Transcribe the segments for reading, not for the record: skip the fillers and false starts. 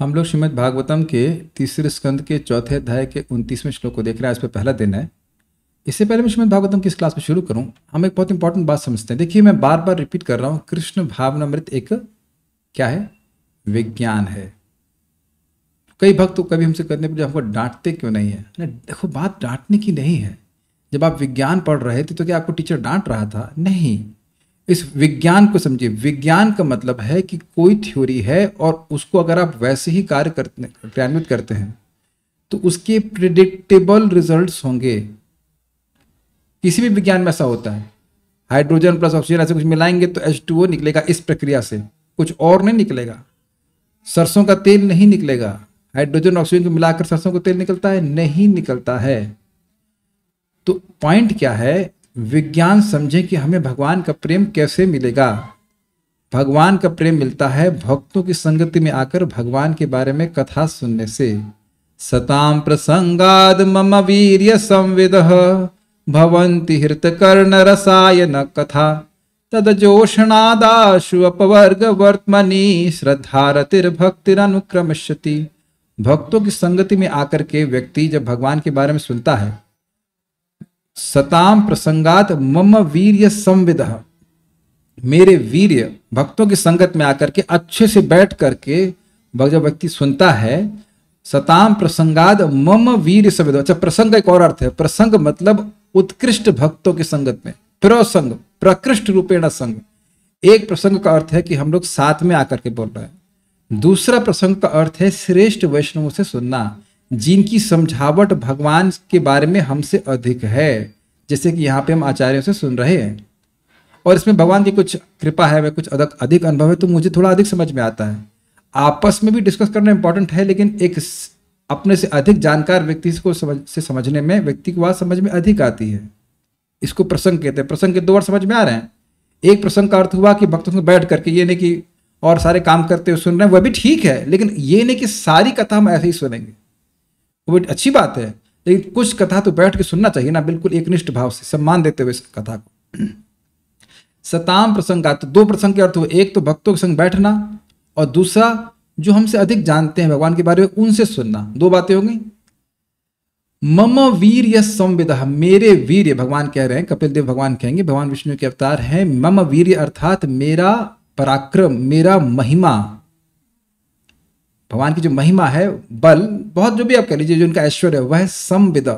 हम लोग श्रीमद् भागवतम के तीसरे स्कंद के चौथे अध्याय के 29वें श्लोक को देख रहे हैं। आज पे पहला दिन है। इससे पहले मैं श्रीमद् भागवतम की इस क्लास में शुरू करूं, हम एक बहुत इंपॉर्टेंट बात समझते हैं। देखिए, मैं बार बार रिपीट कर रहा हूं, कृष्ण भावनामृत एक क्या है? विज्ञान है। कई भक्त तो कभी हमसे करने पर हमको डांटते क्यों नहीं है? देखो, बात डांटने की नहीं है। जब आप विज्ञान पढ़ रहे थे तो क्या आपको टीचर डांट रहा था? नहीं। इस विज्ञान को समझिए। विज्ञान का मतलब है कि कोई थ्योरी है और उसको अगर आप वैसे ही क्रियान्वित करते हैं तो उसके प्रिडिक्टेबल रिजल्ट्स होंगे। किसी भी विज्ञान में ऐसा होता है। हाइड्रोजन प्लस ऑक्सीजन ऐसे कुछ मिलाएंगे तो H2O निकलेगा, इस प्रक्रिया से, कुछ और नहीं निकलेगा। सरसों का तेल नहीं निकलेगा। हाइड्रोजन ऑक्सीजन को मिलाकर सरसों का तेल निकलता है? नहीं निकलता है। तो पॉइंट क्या है? विज्ञान समझे कि हमें भगवान का प्रेम कैसे मिलेगा। भगवान का प्रेम मिलता है भक्तों की संगति में आकर भगवान के बारे में कथा सुनने से। सताम प्रसंगाद मम वीर्य संविदः भवन्ति हृतकर्ण रसायन कथा तदजोषणादाशु अपवर्ग वर्त्मनि श्रद्धारतिर्भक्तिरनुक्रमश्यति। भक्तों की संगति में आकर के व्यक्ति जब भगवान के बारे में सुनता है, सताम प्रसंगात मम वीर्य संविदः, मेरे वीर्य, भक्तों की संगत में आकर के अच्छे से बैठ करके जब व्यक्ति सुनता है, सताम प्रसंगात मम वीर्य संविदः। अच्छा, प्रसंग एक और अर्थ है। प्रसंग मतलब उत्कृष्ट भक्तों की संगत में। प्रसंग, प्रकृष्ट रूपेण संग। एक प्रसंग का अर्थ है कि हम लोग साथ में आकर के बोल रहे हैं। दूसरा प्रसंग का अर्थ है श्रेष्ठ वैष्णवों से सुनना, जिनकी समझावट भगवान के बारे में हमसे अधिक है। जैसे कि यहाँ पे हम आचार्यों से सुन रहे हैं और इसमें भगवान की कुछ कृपा है, कुछ अधिक अनुभव है, तो मुझे थोड़ा अधिक समझ में आता है। आपस में भी डिस्कस करना इंपॉर्टेंट है, लेकिन एक अपने से अधिक जानकार व्यक्ति को समझने में व्यक्ति की बात समझ में अधिक आती है। इसको प्रसंग कहते हैं। प्रसंग के दो अर्थ समझ में आ रहे हैं। एक प्रसंग का अर्थ हुआ कि भक्तों से बैठ करके, ये नहीं कि और सारे काम करते हुए सुन रहे हैं, वह भी ठीक है, लेकिन ये नहीं कि सारी कथा हम ऐसे ही सुनेंगे। वो अच्छी बात है, लेकिन कुछ कथा तो बैठ के सुनना चाहिए ना, बिल्कुल एकनिष्ठ भाव से, सम्मान देते हुए इस कथा को। सताम प्रसंगात, दो प्रसंग के अर्थ हुए। एक तो भक्तों के संग बैठना और दूसरा जो हमसे अधिक जानते हैं भगवान के बारे में, उनसे सुनना। दो बातें हो गई। मम वीर्य संविदः, मेरे वीर्य, भगवान कह रहे हैं, कपिल देव भगवान कहेंगे, भगवान विष्णु के अवतार हैं। मम वीर्य अर्थात मेरा पराक्रम, मेरा महिमा, भगवान की जो महिमा है, बल, बहुत जो भी आप कह लीजिए, जो उनका ऐश्वर्य है, वह संविद,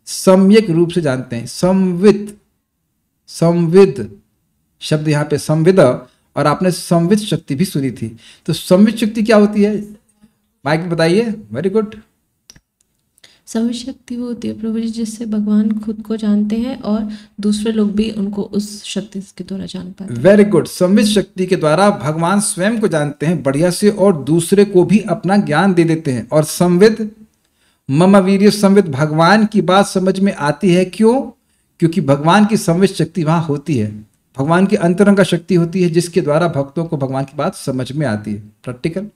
सम्यक रूप से जानते हैं। संविद, संविद शब्द यहाँ पे संविद, और आपने संविद शक्ति भी सुनी थी। तो संविद शक्ति क्या होती है? माइक बताइए। Very good. संविद शक्ति वो होती है प्रभु जी, जिससे भगवान खुद को जानते हैं और दूसरे लोग भी उनको उस शक्ति के द्वारा जान पाते हैं। Very good. संविद शक्ति के द्वारा भगवान स्वयं को जानते हैं बढ़िया से और दूसरे को भी अपना ज्ञान दे देते हैं। और संविद, मम वीर्य संविद, भगवान की बात समझ में आती है। क्यों? क्योंकि भगवान की संविद शक्ति वहां होती है। भगवान की अंतरंग शक्ति होती है, जिसके द्वारा भक्तों को भगवान की बात समझ में आती है। प्रैक्टिकल।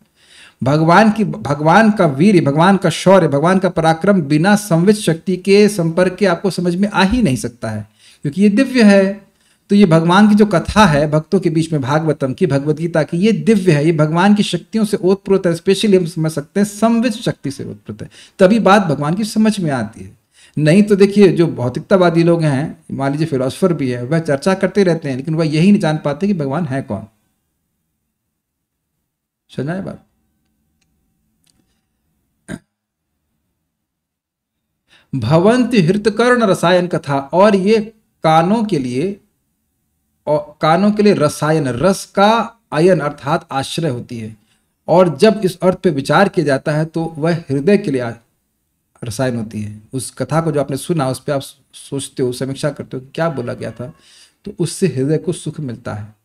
भगवान का वीर्य, भगवान का शौर्य, भगवान का पराक्रम बिना संविद शक्ति के संपर्क के आपको समझ में आ ही नहीं सकता है, क्योंकि ये दिव्य है। तो ये भगवान की जो कथा है भक्तों के बीच में, भागवतम की, भगवद गीता की, ये दिव्य है। ये भगवान की शक्तियों से ओतप्रोत है। स्पेशली हम समझ सकते हैं संविद शक्ति से ओतप्रोत है, तभी बात भगवान की समझ में आती है। नहीं तो देखिए, जो भौतिकतावादी लोग हैं, मान लीजिए फिलोसफर भी है, वह चर्चा करते रहते हैं, लेकिन वह यही नहीं जान पाते कि भगवान है कौन। समझ आए बात? भवंति हृतकर्ण रसायन कथा, और ये कानों के लिए, और कानों के लिए रसायन, रस का अयन अर्थात आश्रय होती है। और जब इस अर्थ पे विचार किया जाता है तो वह हृदय के लिए रसायन होती है। उस कथा को जो आपने सुना, उस पर आप सोचते हो, समीक्षा करते हो क्या बोला गया था, तो उससे हृदय को सुख मिलता है।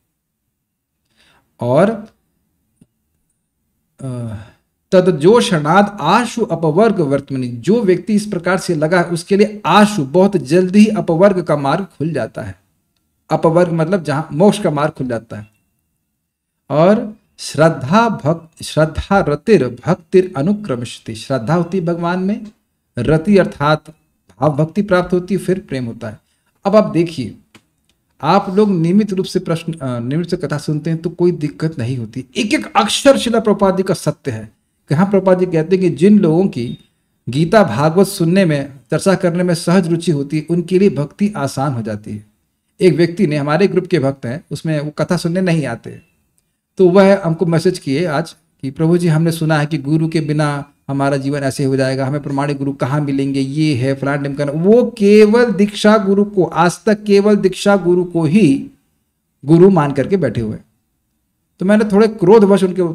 और तदजोषणाद आशु अपवर्ग वर्तमनि, जो व्यक्ति इस प्रकार से लगा उसके लिए आशु, बहुत जल्दी ही अपवर्ग का मार्ग खुल जाता है। अपवर्ग मतलब जहां मोक्ष का मार्ग खुल जाता है। और श्रद्धा रतिर भक्तिर अनुक्रमशति, श्रद्धा होती है भगवान में, रति अर्थात भाव भक्ति प्राप्त होती है, फिर प्रेम होता है। अब आप देखिए, आप लोग नियमित रूप से नियमित से कथा सुनते हैं तो कोई दिक्कत नहीं होती। एक एक अक्षर शिला प्रभुपाद जी का सत्य है। कहाँ प्रभुपाद जी कहते हैं कि जिन लोगों की गीता भागवत सुनने में, चर्चा करने में सहज रुचि होती है, उनके लिए भक्ति आसान हो जाती है। एक व्यक्ति ने, हमारे ग्रुप के भक्त हैं, उसमें वो कथा सुनने नहीं आते, तो वह हमको मैसेज किए आज कि प्रभु जी हमने सुना है कि गुरु के बिना हमारा जीवन ऐसे हो जाएगा, हमें प्रमाणिक गुरु कहाँ मिलेंगे, ये है फलान ढिमकान। वो केवल दीक्षा गुरु को, आज तक केवल दीक्षा गुरु को ही गुरु मान करके बैठे हुए। तो मैंने थोड़े क्रोधवश उनके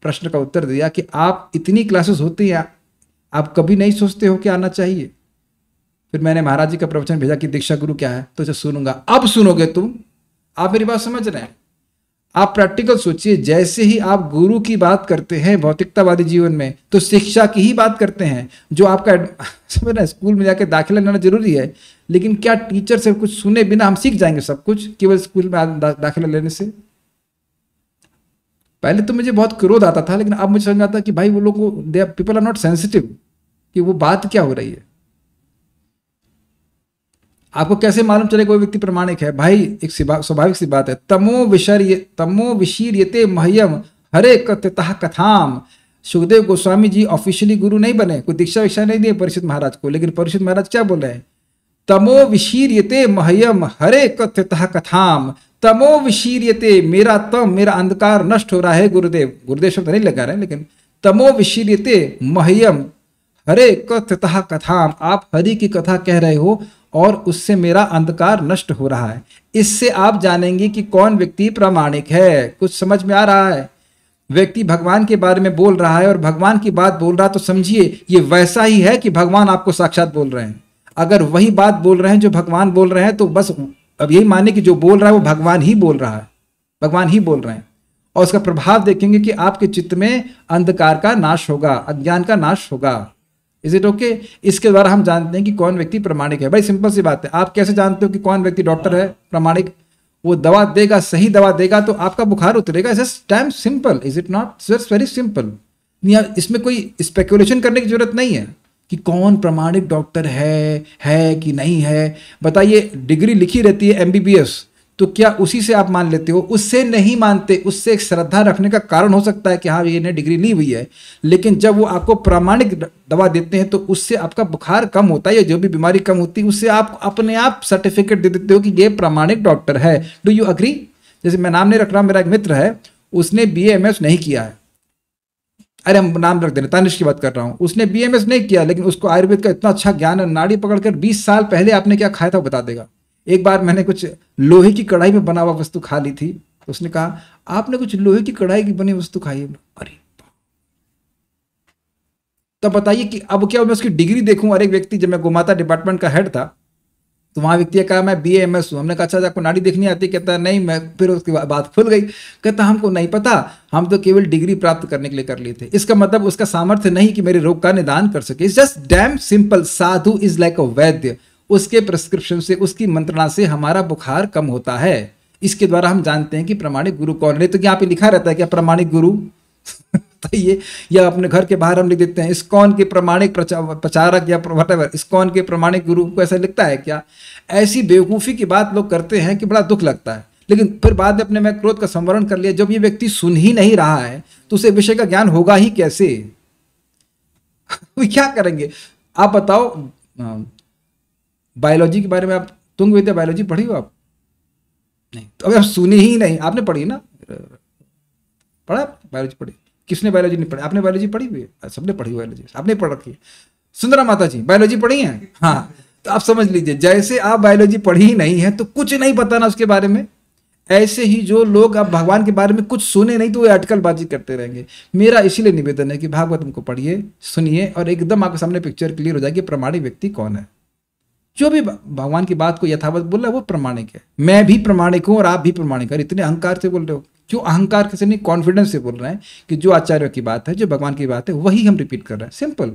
प्रश्न का उत्तर दिया कि आप इतनी क्लासेस होती हैं, आप कभी नहीं सोचते हो कि आना चाहिए? फिर मैंने महाराज जी का प्रवचन भेजा कि दीक्षा गुरु क्या है, तो सुनूंगा। अब सुनोगे तुम, आप मेरी बात समझ रहे हैं? आप प्रैक्टिकल सोचिए, जैसे ही आप गुरु की बात करते हैं भौतिकतावादी जीवन में, तो शिक्षा की ही बात करते हैं। जो आपका समझ रहे, स्कूल में जाकर दाखिला लेना जरूरी है, लेकिन क्या टीचर से कुछ सुने बिना हम सीख जाएंगे सब कुछ केवल स्कूल में दाखिला लेने से? पहले तो मुझे बहुत क्रोध आता था, लेकिन अब मुझे समझ आता कि भाई वो लोग, पीपल आर नॉट सेंसिटिव कि वो बात क्या हो रही है। आपको कैसे मालूम चले कोई व्यक्ति प्रमाणिक है? भाई एक स्वाभाविक सी बात है, तमो विशीर्यते मह्यम हरे कथतः कथाम। सुखदेव गोस्वामी जी ऑफिशियली गुरु नहीं बने, कोई दीक्षा विक्षा नहीं दिए परीक्षित महाराज को, लेकिन परीक्षित महाराज क्या बोल रहे हैं? तमो विशीर्यते मह्यम हरे कथतः कथाम। तमो विशीर्यते, मेरा तम, मेरा अंधकार नष्ट हो रहा है गुरुदेव। गुरुदेव शब्द नहीं लगा रहे, लेकिन तमो विशीर्यते मह्यम हरे कथतः कथाम। आप हरि की कथा कह रहे हो और उससे मेरा अंधकार नष्ट हो रहा है। इससे आप जानेंगे कि कौन व्यक्ति प्रामाणिक है। कुछ समझ में आ रहा है? व्यक्ति भगवान के बारे में बोल रहा है और भगवान की बात बोल रहा है, तो समझिए ये वैसा ही है कि भगवान आपको साक्षात बोल रहे हैं। अगर वही बात बोल रहे हैं जो भगवान बोल रहे हैं, तो बस अब यही माने कि जो बोल रहा है वो भगवान ही बोल रहा है, भगवान ही बोल रहे हैं। और उसका प्रभाव देखेंगे कि आपके चित्त में अंधकार का नाश होगा, अज्ञान का नाश होगा। Is it okay? इसके द्वारा हम जानते हैं कि कौन व्यक्ति प्रमाणिक है। भाई सिंपल सी बात है, आप कैसे जानते हो कि कौन व्यक्ति डॉक्टर है प्रमाणिक? वो दवा देगा, सही दवा देगा तो आपका बुखार उतरेगा। Just time simple, is it not? Just very simple. इसमें कोई स्पेकुलेशन करने की जरूरत नहीं है कि कौन प्रमाणिक डॉक्टर है कि नहीं है। बताइए, डिग्री लिखी रहती है MBBS, तो क्या उसी से आप मान लेते हो? उससे नहीं मानते। उससे एक श्रद्धा रखने का कारण हो सकता है कि हाँ ये ने डिग्री ली हुई है, लेकिन जब वो आपको प्रामाणिक दवा देते हैं तो उससे आपका बुखार कम होता है या जो भी बीमारी कम होती है, उससे आप अपने आप सर्टिफिकेट दे देते हो कि ये प्रामाणिक डॉक्टर है। Do you agree? जैसे मैं नाम नहीं रख रहा, मेरा एक मित्र है, उसने BA-MS नहीं किया है। अरे हम नाम रख दे रहे, तानिश की बात कर रहा हूँ। उसने BA-MS नहीं किया, लेकिन उसको आयुर्वेद का इतना अच्छा ज्ञान है। नाड़ी पकड़कर 20 साल पहले आपने क्या खाया था वो बता देगा। एक बार मैंने कुछ लोहे की कढ़ाई में बना हुआ वस्तु खा ली थी, तो उसने कहा आपने कुछ लोहे की कढ़ाई की बनी वस्तु खाई है? अरे तब बताइए कि अब क्या मैं उसकी डिग्री देखूं? और एक व्यक्ति, जब मैं गोमाता डिपार्टमेंट का हेड था, तो वहां व्यक्ति ने कहा मैं BA-MS हूं। हमने कहा अच्छा आपको नाड़ी देखनी आती? कहता नहीं। मैं फिर उसकी बात खुल गई। कहता हमको नहीं पता, हम तो केवल डिग्री प्राप्त करने के लिए कर लिए थे। इसका मतलब उसका सामर्थ्य नहीं कि मेरे रोग का निदान कर सके। It's just dam simple. Sadhu is like अ वैद्य। उसके प्रिस्क्रिप्शन से, उसकी मंत्रणा से हमारा बुखार कम होता है। इसके द्वारा हम जानते हैं कि प्रमाणिक गुरु कौन है। तो यहाँ पे लिखा रहता है क्या प्रमाणिक गुरु? तो ये, या अपने घर के बाहर हम लिख देते हैं इस्कॉन के प्रमाणिक प्रचारक या व्हाटएवर, इस्कॉन के प्रमाणिक गुरु को ऐसा लिखता है क्या? ऐसी बेवकूफ़ी की बात लोग करते हैं कि बड़ा दुख लगता है। लेकिन फिर बाद में अपने मैं क्रोध का संवरण कर लिया। जब ये व्यक्ति सुन ही नहीं रहा है तो उसे विषय का ज्ञान होगा ही कैसे? क्या करेंगे आप बताओ? बायोलॉजी के बारे में आप तुंग विद्या बायोलॉजी पढ़ी हो आप? नहीं। तो अभी आप सुनी ही नहीं। आपने पढ़ी ना? पढ़ा? बायोलॉजी पढ़ी? किसने बायोलॉजी नहीं पढ़ी? आपने बायोलॉजी पढ़ी हुई है? सबने पढ़ी बायोलॉजी। आपने पढ़ रखी है? सुंदरा माता जी बायोलॉजी पढ़ी है? हाँ, तो आप समझ लीजिए, जैसे आप बायोलॉजी पढ़ी ही नहीं है तो कुछ नहीं पता ना उसके बारे में। ऐसे ही जो लोग अब भगवान के बारे में कुछ सुने नहीं तो वो अटकलबाजी करते रहेंगे। मेरा इसीलिए निवेदन है कि भागवतम को पढ़िए, सुनिए, और एकदम आपके सामने पिक्चर क्लियर हो जाएगी प्रमाणिक व्यक्ति कौन है। जो भी भगवान की बात को यथावत बोल रहा है वो प्रमाणिक है। मैं भी प्रमाणिक हूं और आप भी प्रमाणिक है। इतने अहंकार से बोल रहे हो क्यों? अहंकार से नहीं, कॉन्फिडेंस से बोल रहे हैं कि जो आचार्य की बात है, जो भगवान की बात है, वही हम रिपीट कर रहे हैं। सिंपल।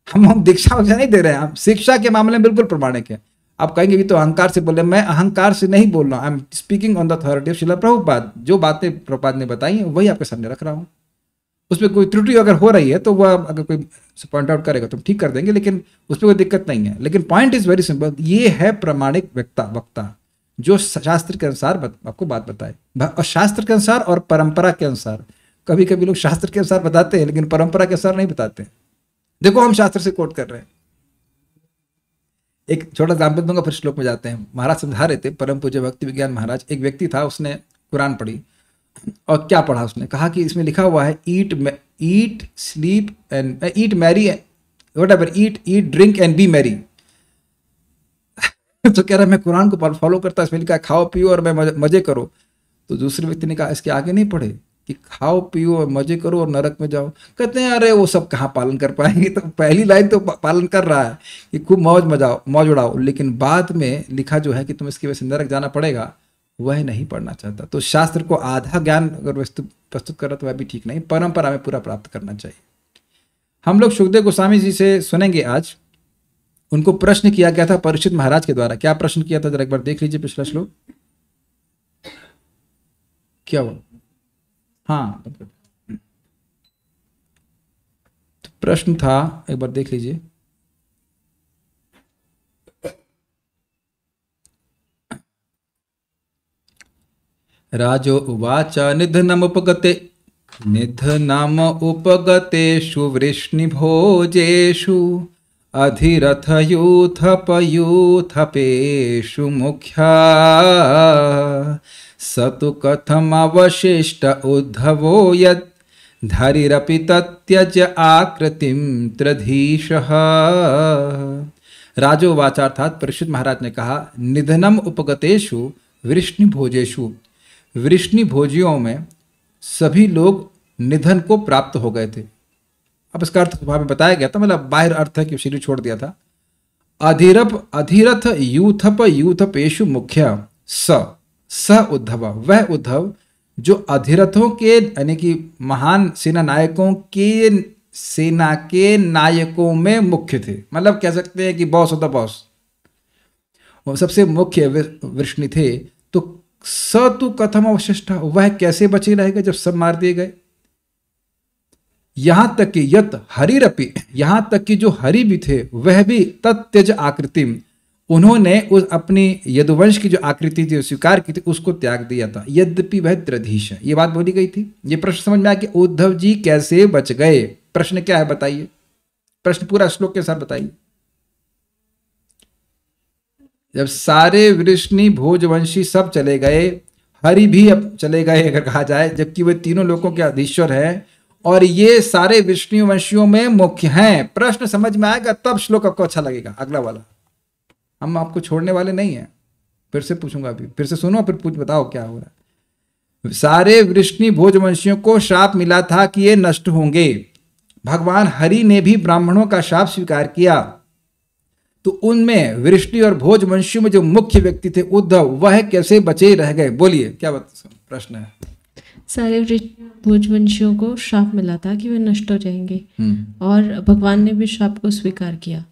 हम दीक्षा वक्षा नहीं दे रहे हैं। हम शिक्षा के मामले में बिल्कुल प्रमाणिक है। आप कहेंगे भी तो अहंकार से बोल रहे हैं। मैं अहंकार से नहीं बोल रहा हूं। I am speaking on the authority of Srila Prabhupada. जो बातें प्रभुपाद ने बताई हैं वही आपके सामने रख रहा हूं। उसमें कोई त्रुटि अगर हो रही है तो वह अगर कोई पॉइंट आउट करेगा तो हम ठीक कर देंगे, लेकिन उसमें कोई दिक्कत नहीं है। लेकिन पॉइंट इज वेरी सिंपल। ये है प्रमाणिक वक्ता जो शास्त्र के अनुसार आपको बात बताए, और शास्त्र के अनुसार और परंपरा के अनुसार। कभी कभी लोग शास्त्र के अनुसार बताते हैं लेकिन परंपरा के अनुसार नहीं बताते। देखो हम शास्त्र से कोट कर रहे हैं। एक छोटा एग्जाम्पल दूंगा फिर श्लोक में जाते हैं। महाराज समझा रहे थे, परम पूज्य भक्ति विज्ञान महाराज, एक व्यक्ति था, उसने कुरान पढ़ी और क्या पढ़ा, उसने कहा कि इसमें लिखा हुआ है eat sleep and eat merry whatever, eat drink and be merry. तो कह रहा है मैं कुरान को फॉलो करता, इसमें लिखा है खाओ पियो और मैं मजे करो। तो दूसरे व्यक्ति ने कहा इसके आगे नहीं पढ़े कि खाओ पियो और मजे करो और नरक में जाओ। कहते हैं अरे वो सब कहाँ पालन कर पाएंगे, तो पहली लाइन तो पालन कर रहा है कि खूब मौज उड़ाओ, लेकिन बाद में लिखा जो है कि तुम इसकी वजह से नरक जाना पड़ेगा, वह नहीं पढ़ना चाहता। तो शास्त्र को आधा ज्ञान अगर प्रस्तुत कर रहा तो वह भी ठीक नहीं, परंपरा में पूरा प्राप्त करना चाहिए। हम लोग सुखदेव गोस्वामी जी से सुनेंगे आज। उनको प्रश्न किया गया था परीक्षित महाराज के द्वारा। क्या प्रश्न किया था जरा एक बार देख लीजिए पिछला श्लोक। क्या हुआ? हाँ, तो प्रश्न था, एक बार देख लीजिए। राजो उवाच निधनम उपगतेषु वृष्णिभोजेषु अधिरथयूथपयूथपेषु मुख्या स तु कथमवशिष्ट उद्धवो यत् धरिरपि तत्यज आकृतिम त्रधीशः। राजोवाच अर्थात परीक्षित महाराज ने कहा, निधनम उपगतेषु वृष्णिभोजेषु, वृष्णिभोजियों में सभी लोग निधन को प्राप्त हो गए थे। अब इसका अर्थ वहां पे बताया गया था, मतलब बाहर अर्थ है कि शरीर छोड़ दिया था। अधिरथ यूथप यूथपेशु मुख्य स उद्धव, वह उद्धव जो अधिरथों के यानी कि महान सेना नायकों के सेना के नायकों में मुख्य थे। मतलब कह सकते हैं कि बॉस ऑफ द बॉस, वो सबसे मुख्य वृष्णि थे। तो स तु कथम अवशिष्ट, वह कैसे बचे रहेगा जब सब मार दिए गए। यहां तक कि यत हरिरपि, यहां तक कि जो हरि भी थे वह भी तत्यज आकृतिम, उन्होंने उस अपनी यदुवंश की जो आकृति थी स्वीकार की थी उसको त्याग दिया था। यद्यपि वह त्रधीश है, ये बात बोली गई थी। ये प्रश्न समझ में आया कि उद्धव जी कैसे बच गए। प्रश्न क्या है बताइए, प्रश्न पूरा श्लोक के साथ बताइए। जब सारे वृष्णि भोजवंशी सब चले गए, हरि भी अब चले गए अगर कहा जाए, जबकि वे तीनों लोकों के अधीश्वर हैं और ये सारे विष्णु वंशियों में मुख्य हैं। प्रश्न समझ में आएगा तब श्लोक आपको अच्छा लगेगा। अगला वाला हम आपको छोड़ने वाले नहीं हैं। फिर से पूछूंगा, अभी फिर से सुनो, फिर बताओ क्या हो रहा है। सारे वृष्णि भोजवंशियों को श्राप मिला था कि ये नष्ट होंगे। भगवान हरि ने भी ब्राह्मणों का श्राप स्वीकार किया। तो उनमें वृष्णि और भोजवंशियों में जो मुख्य व्यक्ति थे उद्धव, वह कैसे बचे रह गए। बोलिए क्या प्रश्न है। सारे भोजवंशियों को श्राप मिला था कि वे नष्ट हो जाएंगे और भगवान ने भी श्राप को स्वीकार किया।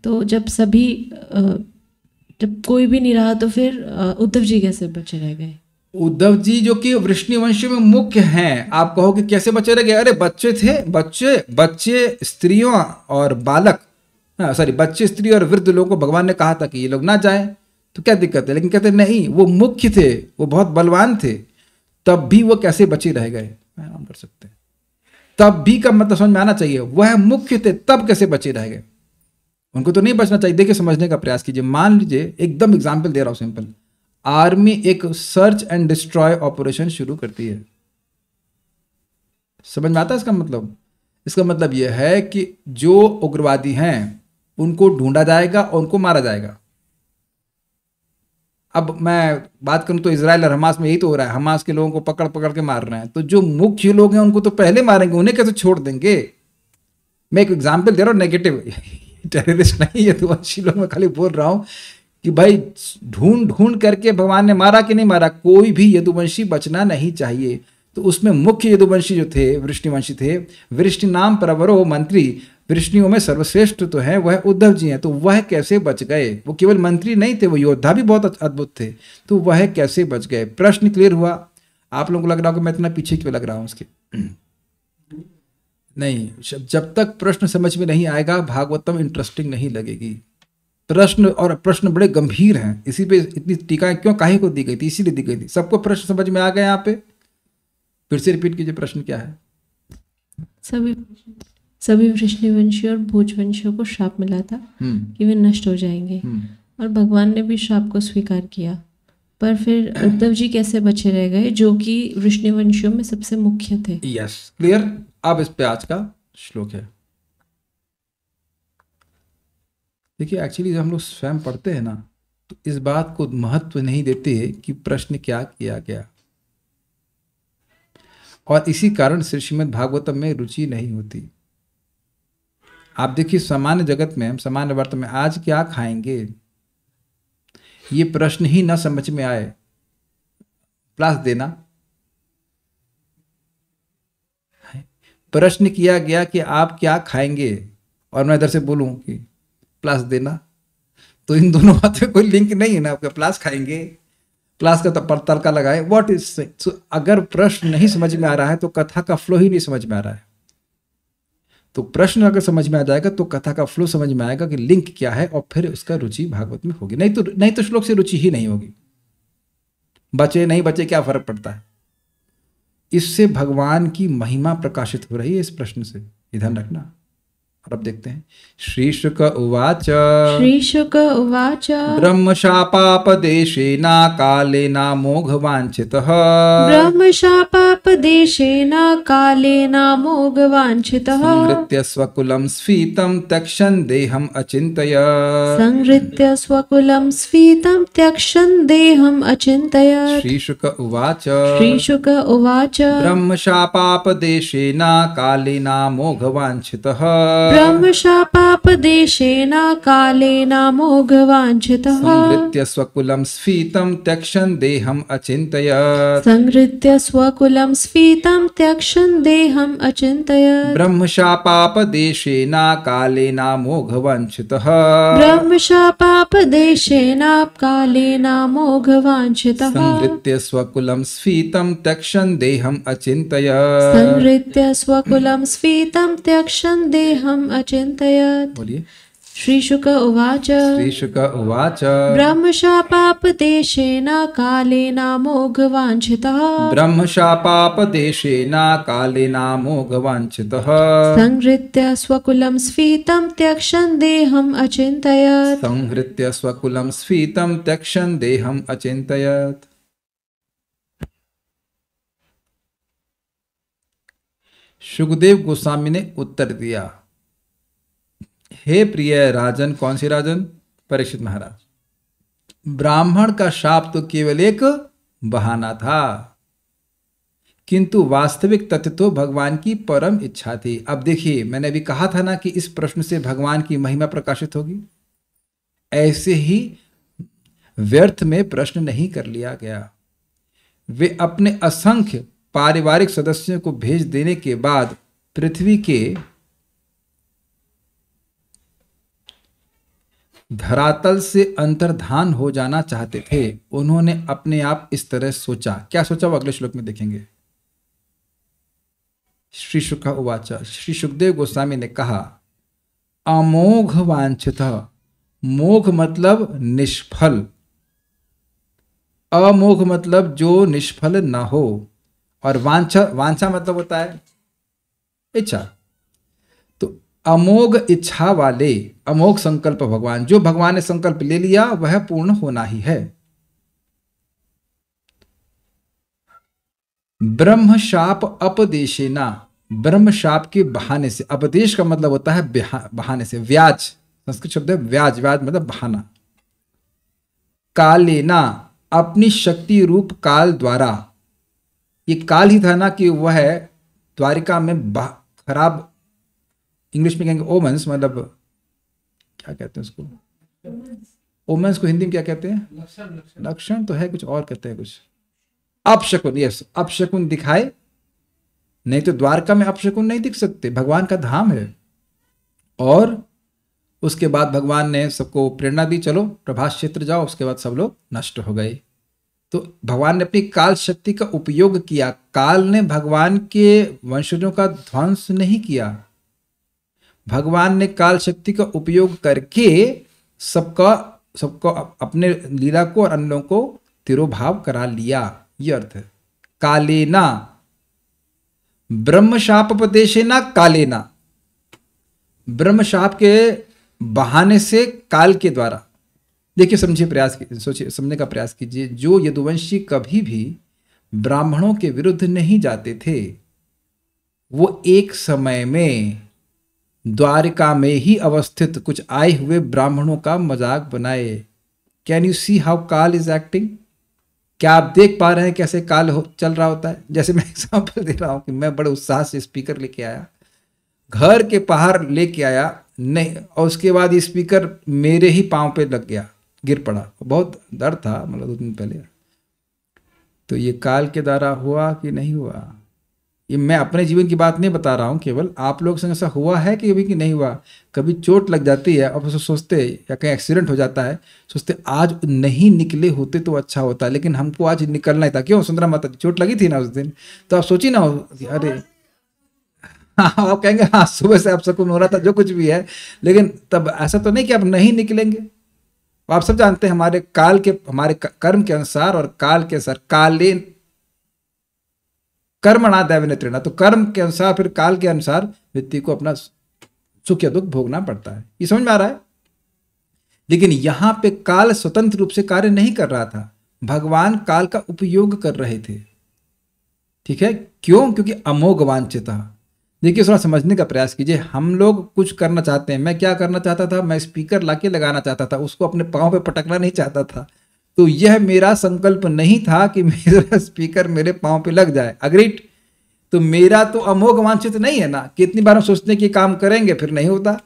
तो जब कोई भी नहीं रहा तो फिर उद्धव जी कैसे बचे रह गए। उद्धव जी जो कि वृष्णि वंशी में मुख्य हैं, आप कहोगे कैसे बचे रह गए। अरे बच्चे थे, बच्चे स्त्रियों और बालक, सॉरी बच्चे स्त्री और वृद्ध लोगों को भगवान ने कहा था कि ये लोग ना जाएं, तो क्या दिक्कत है। लेकिन कहते नहीं, वो मुख्य थे, वो बहुत बलवान थे, तब भी वो कैसे बचे रह गए। आराम कर सकते हैं। तब भी का मतलब समझ में आना चाहिए, वह मुख्य थे तब कैसे बचे रह गए। उनको तो नहीं बचना चाहिए। देखिए समझने का प्रयास कीजिए। मान लीजिए एकदम एग्जाम्पल दे रहा हूं सिंपल, आर्मी एक सर्च एंड डिस्ट्रॉय ऑपरेशन शुरू करती है। समझ में आता है इसका मतलब। इसका मतलब यह है कि जो उग्रवादी हैं उनको ढूंढा जाएगा और उनको मारा जाएगा। अब मैं बात करूं तो इजराइल और हमास में यही तो हो रहा है। हमास के लोगों को पकड़ पकड़ के मार रहे हैं, तो जो मुख्य लोग हैं उनको तो पहले मारेंगे, उन्हें कैसे छोड़ देंगे। मैं एक एग्जाम्पल दे रहा हूं, नेगेटिव, टेररिस्ट नहीं है तो अच्छी लोग, मैं खाली बोल रहा हूं कि भाई ढूंढ करके भगवान ने मारा कि नहीं मारा, कोई भी यदुवंशी बचना नहीं चाहिए। तो उसमें मुख्य यदुवंशी जो थे वृष्णिवंशी थे। वृष्णि नाम प्रवरो मंत्री, वृष्णियों में सर्वश्रेष्ठ तो है वह उद्धव जी हैं। तो वह कैसे बच गए। वो केवल मंत्री नहीं थे, वो योद्धा भी बहुत अद्भुत थे। तो वह कैसे बच गए। प्रश्न क्लियर हुआ। आप लोगों को लग रहा होगा मैं इतना पीछे क्यों लग रहा हूं उसके। नहीं, जब तक प्रश्न समझ में नहीं आएगा भागवतम इंटरेस्टिंग नहीं लगेगी। प्रश्न बड़े गंभीर हैं, इसी पे इतनी टीकाएं क्यों काहे को दी गई थी, इसीलिए दी गई थी। सबको प्रश्न समझ में आ गए यहाँ पे। फिर से रिपीट कीजिए, प्रश्न क्या है? सभी वृष्णिवंशियों और भोजवंशियों को श्राप मिला था कि वे नष्ट हो जाएंगे, और भगवान ने भी श्राप को स्वीकार किया, पर फिर उद्धव जी कैसे बचे रह गए जो कि वृष्णिवंशियों में सबसे मुख्य थे? Yes, clear. अब इस पे आज का श्लोक है। देखिए, एक्चुअली जब हम लोग स्वयं पढ़ते हैं ना, तो इस बात को महत्व नहीं देते कि प्रश्न क्या किया गया, और इसी कारण से श्रीमद् भागवतम में रुचि नहीं होती। आप देखिए, सामान्य जगत में, हम सामान्य वर्त में आज क्या खाएंगे, ये प्रश्न ही ना समझ में आए, प्लस देना। प्रश्न किया गया कि आप क्या खाएंगे, और मैं इधर से बोलूं कि प्लस देना, तो इन दोनों बातों में कोई लिंक नहीं है ना। आपका प्लस खाएंगे, प्लस का तड़का लगाए, व्हाट इज। अगर प्रश्न नहीं समझ में आ रहा है तो कथा का फ्लो ही नहीं समझ में आ रहा है। तो प्रश्न अगर समझ में आ जाएगा तो कथा का फ्लो समझ में आएगा कि लिंक क्या है, और फिर उसका रुचि भागवत में होगी। नहीं तो श्लोक से रुचि ही नहीं होगी। बचे नहीं बचे क्या फर्क पड़ता है। इससे भगवान की महिमा प्रकाशित हो रही है इस प्रश्न से, ध्यान रखना। और अब देखते हैं, श्री शुक उवाच ब्रह्म शापापदेशेन कालेन मोघवांछितः संहृत्य स्वकुलं स्फीतं त्यक्ष्यन् देहम् अचिन्तयत्। श्री शुक उवाच ब्रह्म शापापदेशेन कालेन मोघवांछितः ब्रह्मशापापदेशेन कालेन मोघवांछितः संहृत्य स्वकुलं स्फीतं त्यक्ष्यन् देहम् अचिन्तयत्। ब्रह्मशापापदेशेन कालेन मोघवांछितः संहृत्य स्वकुलं स्फीतं त्यक्ष्यन् देहम् अचिन्तयत्। बोलिए। श्री शुक उवाच ब्रह्मशापापदेशेन कालेन मोघवांछितः संहृत्य स्वकुलं स्फीतं त्यक्ष्यन् देहम् अचिन्तयत्। शुकदेव गोस्वामी ने उत्तर दिया, हे प्रिय राजन। कौन सी राजन? परीक्षित महाराज। ब्राह्मण का शाप तो केवल एक बहाना था, किंतु वास्तविक तथ्य तो भगवान की परम इच्छा थी। अब देखिए, मैंने अभी कहा था ना कि इस प्रश्न से भगवान की महिमा प्रकाशित होगी। ऐसे ही व्यर्थ में प्रश्न नहीं कर लिया गया। वे अपने असंख्य पारिवारिक सदस्यों को भेज देने के बाद पृथ्वी के धरातल से अंतर्धान हो जाना चाहते थे। उन्होंने अपने आप इस तरह सोचा। क्या सोचा वो अगले श्लोक में देखेंगे। श्री शुक उवाच, श्री सुखदेव गोस्वामी ने कहा, अमोघ वांछित। मोघ मतलब निष्फल, अमोघ मतलब जो निष्फल ना हो, और वांछा मतलब होता है इच्छा। तो अमोघ इच्छा वाले, अमोघ संकल्प भगवान, जो भगवान ने संकल्प ले लिया वह पूर्ण होना ही है। ब्रह्म शाप अपदेशेना, ब्रह्म शाप के बहाने से। अपदेश का मतलब होता है बहाने से, व्याज, संस्कृत शब्द है व्याज। व्याज मतलब बहाना। कालेना, अपनी शक्ति रूप काल द्वारा। ये काल ही था ना कि वह द्वारिका में खराब, इंग्लिश में कहेंगे ओमेंस, मतलब क्या कहते हैं उसको, ओमेंस को हिंदी में क्या कहते हैं? लक्षण तो है, कुछ और कहते हैं, कुछ अपशकुन। यस, अपशकुन दिखाए। नहीं तो द्वारका में अपशकुन नहीं दिख सकते, भगवान का धाम है। और उसके बाद भगवान ने सबको प्रेरणा दी, चलो प्रभास क्षेत्र जाओ। उसके बाद सब लोग नष्ट हो गए। तो भगवान ने अपनी काल शक्ति का उपयोग किया। काल ने भगवान के वंशजों का ध्वंस नहीं किया। भगवान ने काल शक्ति का उपयोग करके सबको अपने लीला को और अन्यों को तिरोभाव करा लिया। ये अर्थ है। कालेना ब्रह्मशापोपदेशेना कालेना, ब्रह्मशाप के बहाने से काल के द्वारा। देखिए समझिए, सोचिए, समझने का प्रयास कीजिए। जो यदुवंशी कभी भी ब्राह्मणों के विरुद्ध नहीं जाते थे, वो एक समय में द्वारिका में ही अवस्थित कुछ आए हुए ब्राह्मणों का मजाक बनाए। कैन यू सी हाउ काल इज एक्टिंग? क्या आप देख पा रहे हैं कैसे काल चल रहा होता है? जैसे मैं एग्जांपल दे रहा हूं कि मैं बड़े उत्साह से स्पीकर लेके आया, घर के बाहर लेके आया नहीं, और उसके बाद ये स्पीकर मेरे ही पांव पे लग गया, गिर पड़ा, बहुत दर्द था, मतलब 2 दिन पहले। तो ये काल के द्वारा हुआ कि नहीं हुआ? ये मैं अपने जीवन की बात नहीं बता रहा हूँ, केवल आप लोग संग ऐसा हुआ है कि कभी कि नहीं हुआ? कभी चोट लग जाती है और सोचते, या कहीं एक्सीडेंट हो जाता है, सोचते आज नहीं निकले होते तो अच्छा होता, लेकिन हमको आज निकलना ही था। क्यों? सुंदरा माता चोट लगी थी ना उस दिन, तो आप सोची ना, अरे हाँ, आप कहेंगे हाँ सुबह से आप सुकून हो रहा था, जो कुछ भी है, लेकिन तब ऐसा तो नहीं कि आप नहीं निकलेंगे। आप सब जानते हैं हमारे काल के, हमारे कर्म के अनुसार और काल के अनुसार, काले कर्मणा दैवनेत्रेणा, तो कर्म के अनुसार फिर काल के अनुसार व्यक्ति को अपना सुख या दुख भोगना पड़ता है। ये समझ में आ रहा है? लेकिन यहां पे काल स्वतंत्र रूप से कार्य नहीं कर रहा था, भगवान काल का उपयोग कर रहे थे। ठीक है? क्यों? क्योंकि अमोघ वांछिता। देखिए थोड़ा समझने का प्रयास कीजिए। हम लोग कुछ करना चाहते हैं, मैं क्या करना चाहता था? मैं स्पीकर लाके लगाना चाहता था, उसको अपने पांव पे पटकना नहीं चाहता था। तो यह मेरा संकल्प नहीं था कि मेरा स्पीकर मेरे पांव पे लग जाए। अग्रीड? तो मेरा तो अमोघ वांछित नहीं है ना। कितनी बार हम सोचते हैं कि काम करेंगे, फिर नहीं होता।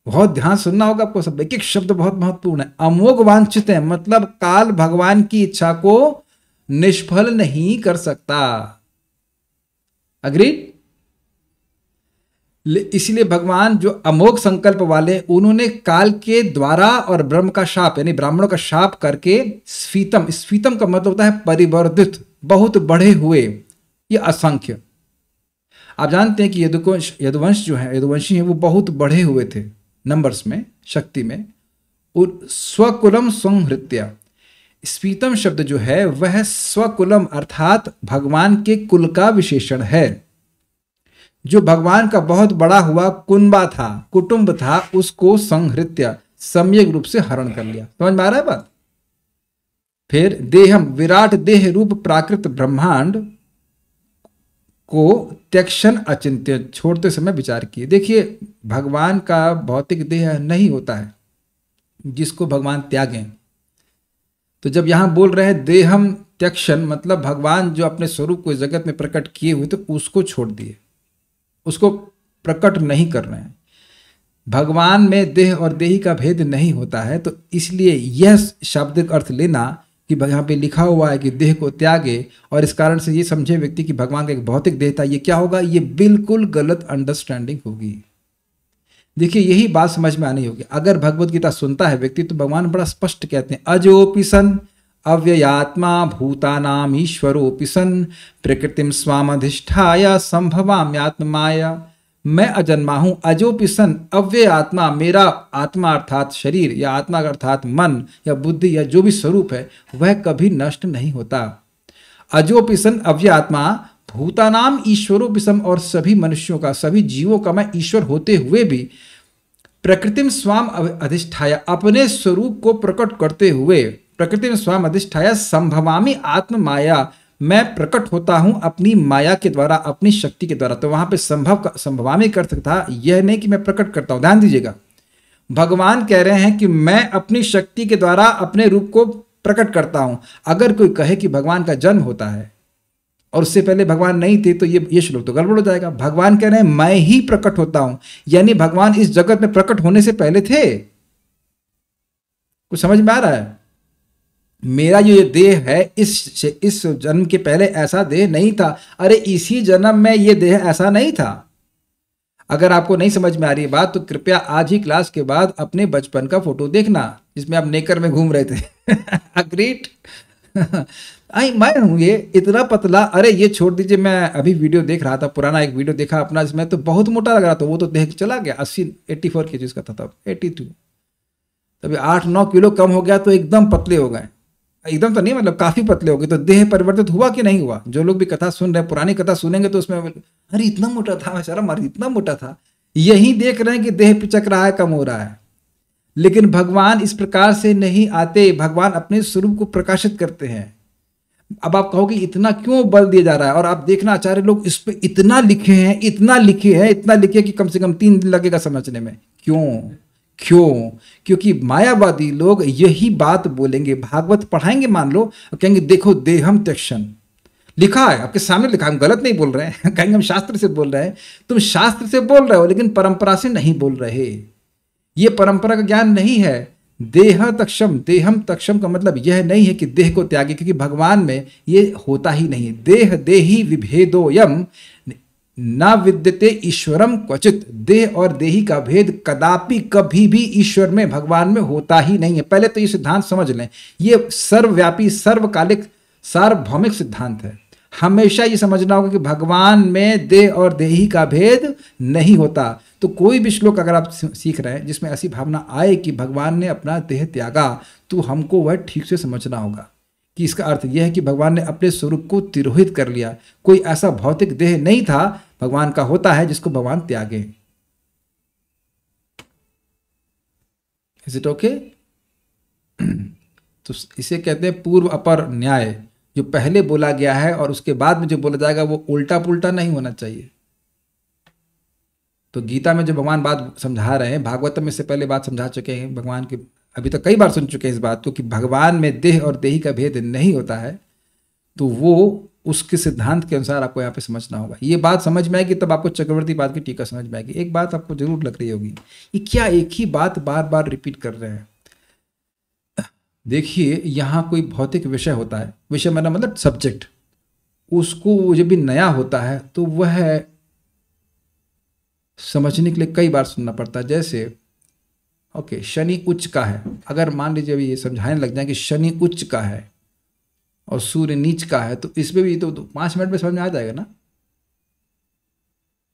बहुत ध्यान सुनना होगा आपको, सब एक एक शब्द बहुत महत्वपूर्ण है। अमोघ वांछित है मतलब काल भगवान की इच्छा को निष्फल नहीं कर सकता। अग्रीड? इसलिए भगवान जो अमोघ संकल्प वाले, उन्होंने काल के द्वारा और ब्रह्म का शाप यानी ब्राह्मणों का शाप करके स्फीतम, स्फीतम का मतलब होता है परिवर्धित, बहुत बढ़े हुए, ये असंख्य। आप जानते हैं कि यदुवंश जो है, यदुवंशी है, वो बहुत बढ़े हुए थे नंबर्स में, शक्ति में। और स्वकुलम संहृत्य, स्फीतम शब्द जो है वह स्वकुलम अर्थात भगवान के कुल का विशेषण है। जो भगवान का बहुत बड़ा हुआ कुंबा था, कुटुंब था, उसको संहृत्य सम्यक रूप से हरण कर लिया। समझ में आ रहा है बात? फिर देहम, विराट देह रूप प्राकृत ब्रह्मांड को त्यक्षण अचिंत्य, छोड़ते समय विचार किए। देखिए भगवान का भौतिक देह नहीं होता है जिसको भगवान त्यागें। तो जब यहां बोल रहे हैं देहम त्यक्षण, मतलब भगवान जो अपने स्वरूप को इस जगत में प्रकट किए हुए थे उसको छोड़ दिए, उसको प्रकट नहीं कर रहे हैं। भगवान में देह और देही का भेद नहीं होता है। तो इसलिए यह शाब्दिक अर्थ लेना कि यहाँ पे लिखा हुआ है कि देह को त्यागे, और इस कारण से ये समझे व्यक्ति कि भगवान का एक भौतिक देह था, ये क्या होगा? ये बिल्कुल गलत अंडरस्टैंडिंग होगी। देखिए यही बात समझ में आनी होगी। अगर भगवत गीता सुनता है व्यक्ति तो भगवान बड़ा स्पष्ट कहते हैं, अजोपि सन अव्ययात्मा भूतानाम ईश्वरोपि सन प्रकृतिम स्वामधिष्ठाय संभवाम्यात्म माया। मैं अजन्मा हूं, अजोपि सन, अव्यय आत्मा, मेरा आत्मा अर्थात शरीर या आत्मा अर्थात मन या बुद्धि या जो भी स्वरूप है वह कभी नष्ट नहीं होता। अजोपि सन अव्यय आत्मा भूतानाम ईश्वरोपि सन, और सभी मनुष्यों का, सभी जीवों का मैं ईश्वर होते हुए भी प्रकृतिम स्वाम अधिष्ठाय, अपने स्वरूप को प्रकट करते हुए, प्रकृतिम स्वाम अधिष्ठाय संभवामि आत्म माया, मैं प्रकट होता हूं अपनी माया के द्वारा, अपनी शक्ति के द्वारा। तो वहां पे संभवामि कर सकता, यह नहीं कि मैं प्रकट करता हूं। ध्यान दीजिएगा, भगवान कह रहे हैं कि मैं अपनी शक्ति के द्वारा अपने रूप को प्रकट करता हूं। अगर कोई कहे कि भगवान का जन्म होता है और उससे पहले भगवान नहीं थे तो ये श्लोक तो गड़बड़ हो जाएगा। भगवान कह रहे हैं मैं ही प्रकट होता हूं, यानी भगवान इस जगत में प्रकट होने से पहले थे। कुछ समझ में आ रहा है? मेरा जो ये देह है, इस जन्म के पहले ऐसा देह नहीं था। अरे इसी जन्म में ये देह ऐसा नहीं था। अगर आपको नहीं समझ में आ रही है बात तो कृपया आज ही क्लास के बाद अपने बचपन का फोटो देखना जिसमें आप नेकर में घूम रहे थे। अग्रीड? मैं हूं ये इतना पतला। अरे ये छोड़ दीजिए, मैं अभी वीडियो देख रहा था, पुराना एक वीडियो देखा अपना, जिसमें तो बहुत मोटा लग रहा था। वो तो देख चला गया, 84 केजी का था तब, 82। तभी 8-9 किलो कम हो गया तो एकदम पतले हो गए। एकदम तो नहीं, मतलब काफी पतले हो गए, तो देह परिवर्तित हुआ कि नहीं हुआ? जो लोग भी कथा सुन रहे हैं, पुरानी कथा सुनेंगे तो उसमें अरे इतना मोटा था, शर्म आ रही, इतना मोटा था। यही देख रहे हैं कि देह पिचक रहा है, कम हो रहा है। लेकिन भगवान इस प्रकार से नहीं आते, भगवान अपने स्वरूप को प्रकाशित करते हैं। अब आप कहोगे इतना क्यों बल दिया जा रहा है? और आप देखना आचार्य लोग इस पे इतना लिखे हैं, इतना लिखे हैं, इतना लिखे कि कम से कम 3 दिन लगेगा समझने में। क्यों? क्योंकि मायावादी लोग यही बात बोलेंगे, भागवत पढ़ाएंगे मान लो, और कहेंगे देखो देहम त्यक्षण लिखा है, आपके सामने लिखा है, हम गलत नहीं बोल रहे हैं। कहेंगे हम शास्त्र से बोल रहे हैं। तुम शास्त्र से बोल रहे हो लेकिन परंपरा से नहीं बोल रहे। ये परंपरा का ज्ञान नहीं है। देहम तक्षम का मतलब यह नहीं है कि देह को त्यागे, क्योंकि भगवान में ये होता ही नहीं। देह देही विभेदोयम न विद्यते ईश्वरम क्वचित। देह और देही का भेद कदापि कभी भी ईश्वर में, भगवान में होता ही नहीं है। पहले तो ये सिद्धांत समझ लें, ये सर्वव्यापी, सर्वकालिक, सार्वभौमिक सिद्धांत है। हमेशा ये समझना होगा कि भगवान में देह और देही का भेद नहीं होता। तो कोई भी श्लोक अगर आप सीख रहे हैं जिसमें ऐसी भावना आए कि भगवान ने अपना देह त्यागा, तो हमको वह ठीक से समझना होगा कि इसका अर्थ यह है कि भगवान ने अपने स्वरूप को तिरोहित कर लिया। कोई ऐसा भौतिक देह नहीं था भगवान का होता है जिसको भगवान त्यागे। Is it okay? तो इसे कहते हैं पूर्व अपर न्याय। जो पहले बोला गया है और उसके बाद में जो बोला जाएगा वो उल्टा पुल्टा नहीं होना चाहिए। तो गीता में जो भगवान बात समझा रहे हैं, भागवत में से पहले बात समझा चुके हैं भगवान की, अभी तक कई बार सुन चुके हैं इस बात को कि भगवान में देह और देही का भेद नहीं होता है। तो वो उसके सिद्धांत के अनुसार आपको यहाँ पे समझना होगा। ये बात समझ में आएगी तब आपको चक्रवर्ती बात की टीका समझ में आएगी। एक बात आपको जरूर लग रही होगी, ये क्या एक ही बात बार बार रिपीट कर रहे हैं? देखिए, यहाँ कोई भौतिक विषय होता है, विषय मतलब सब्जेक्ट, उसको जब भी नया होता है तो वह समझने के लिए कई बार सुनना पड़ता है। जैसे ओके, शनि उच्च का है, अगर मान लीजिए अभी ये समझाने लग जाए कि शनि उच्च का है और सूर्य नीच का है, तो इसमें भी तो 5 मिनट में समझ में आ जाएगा ना?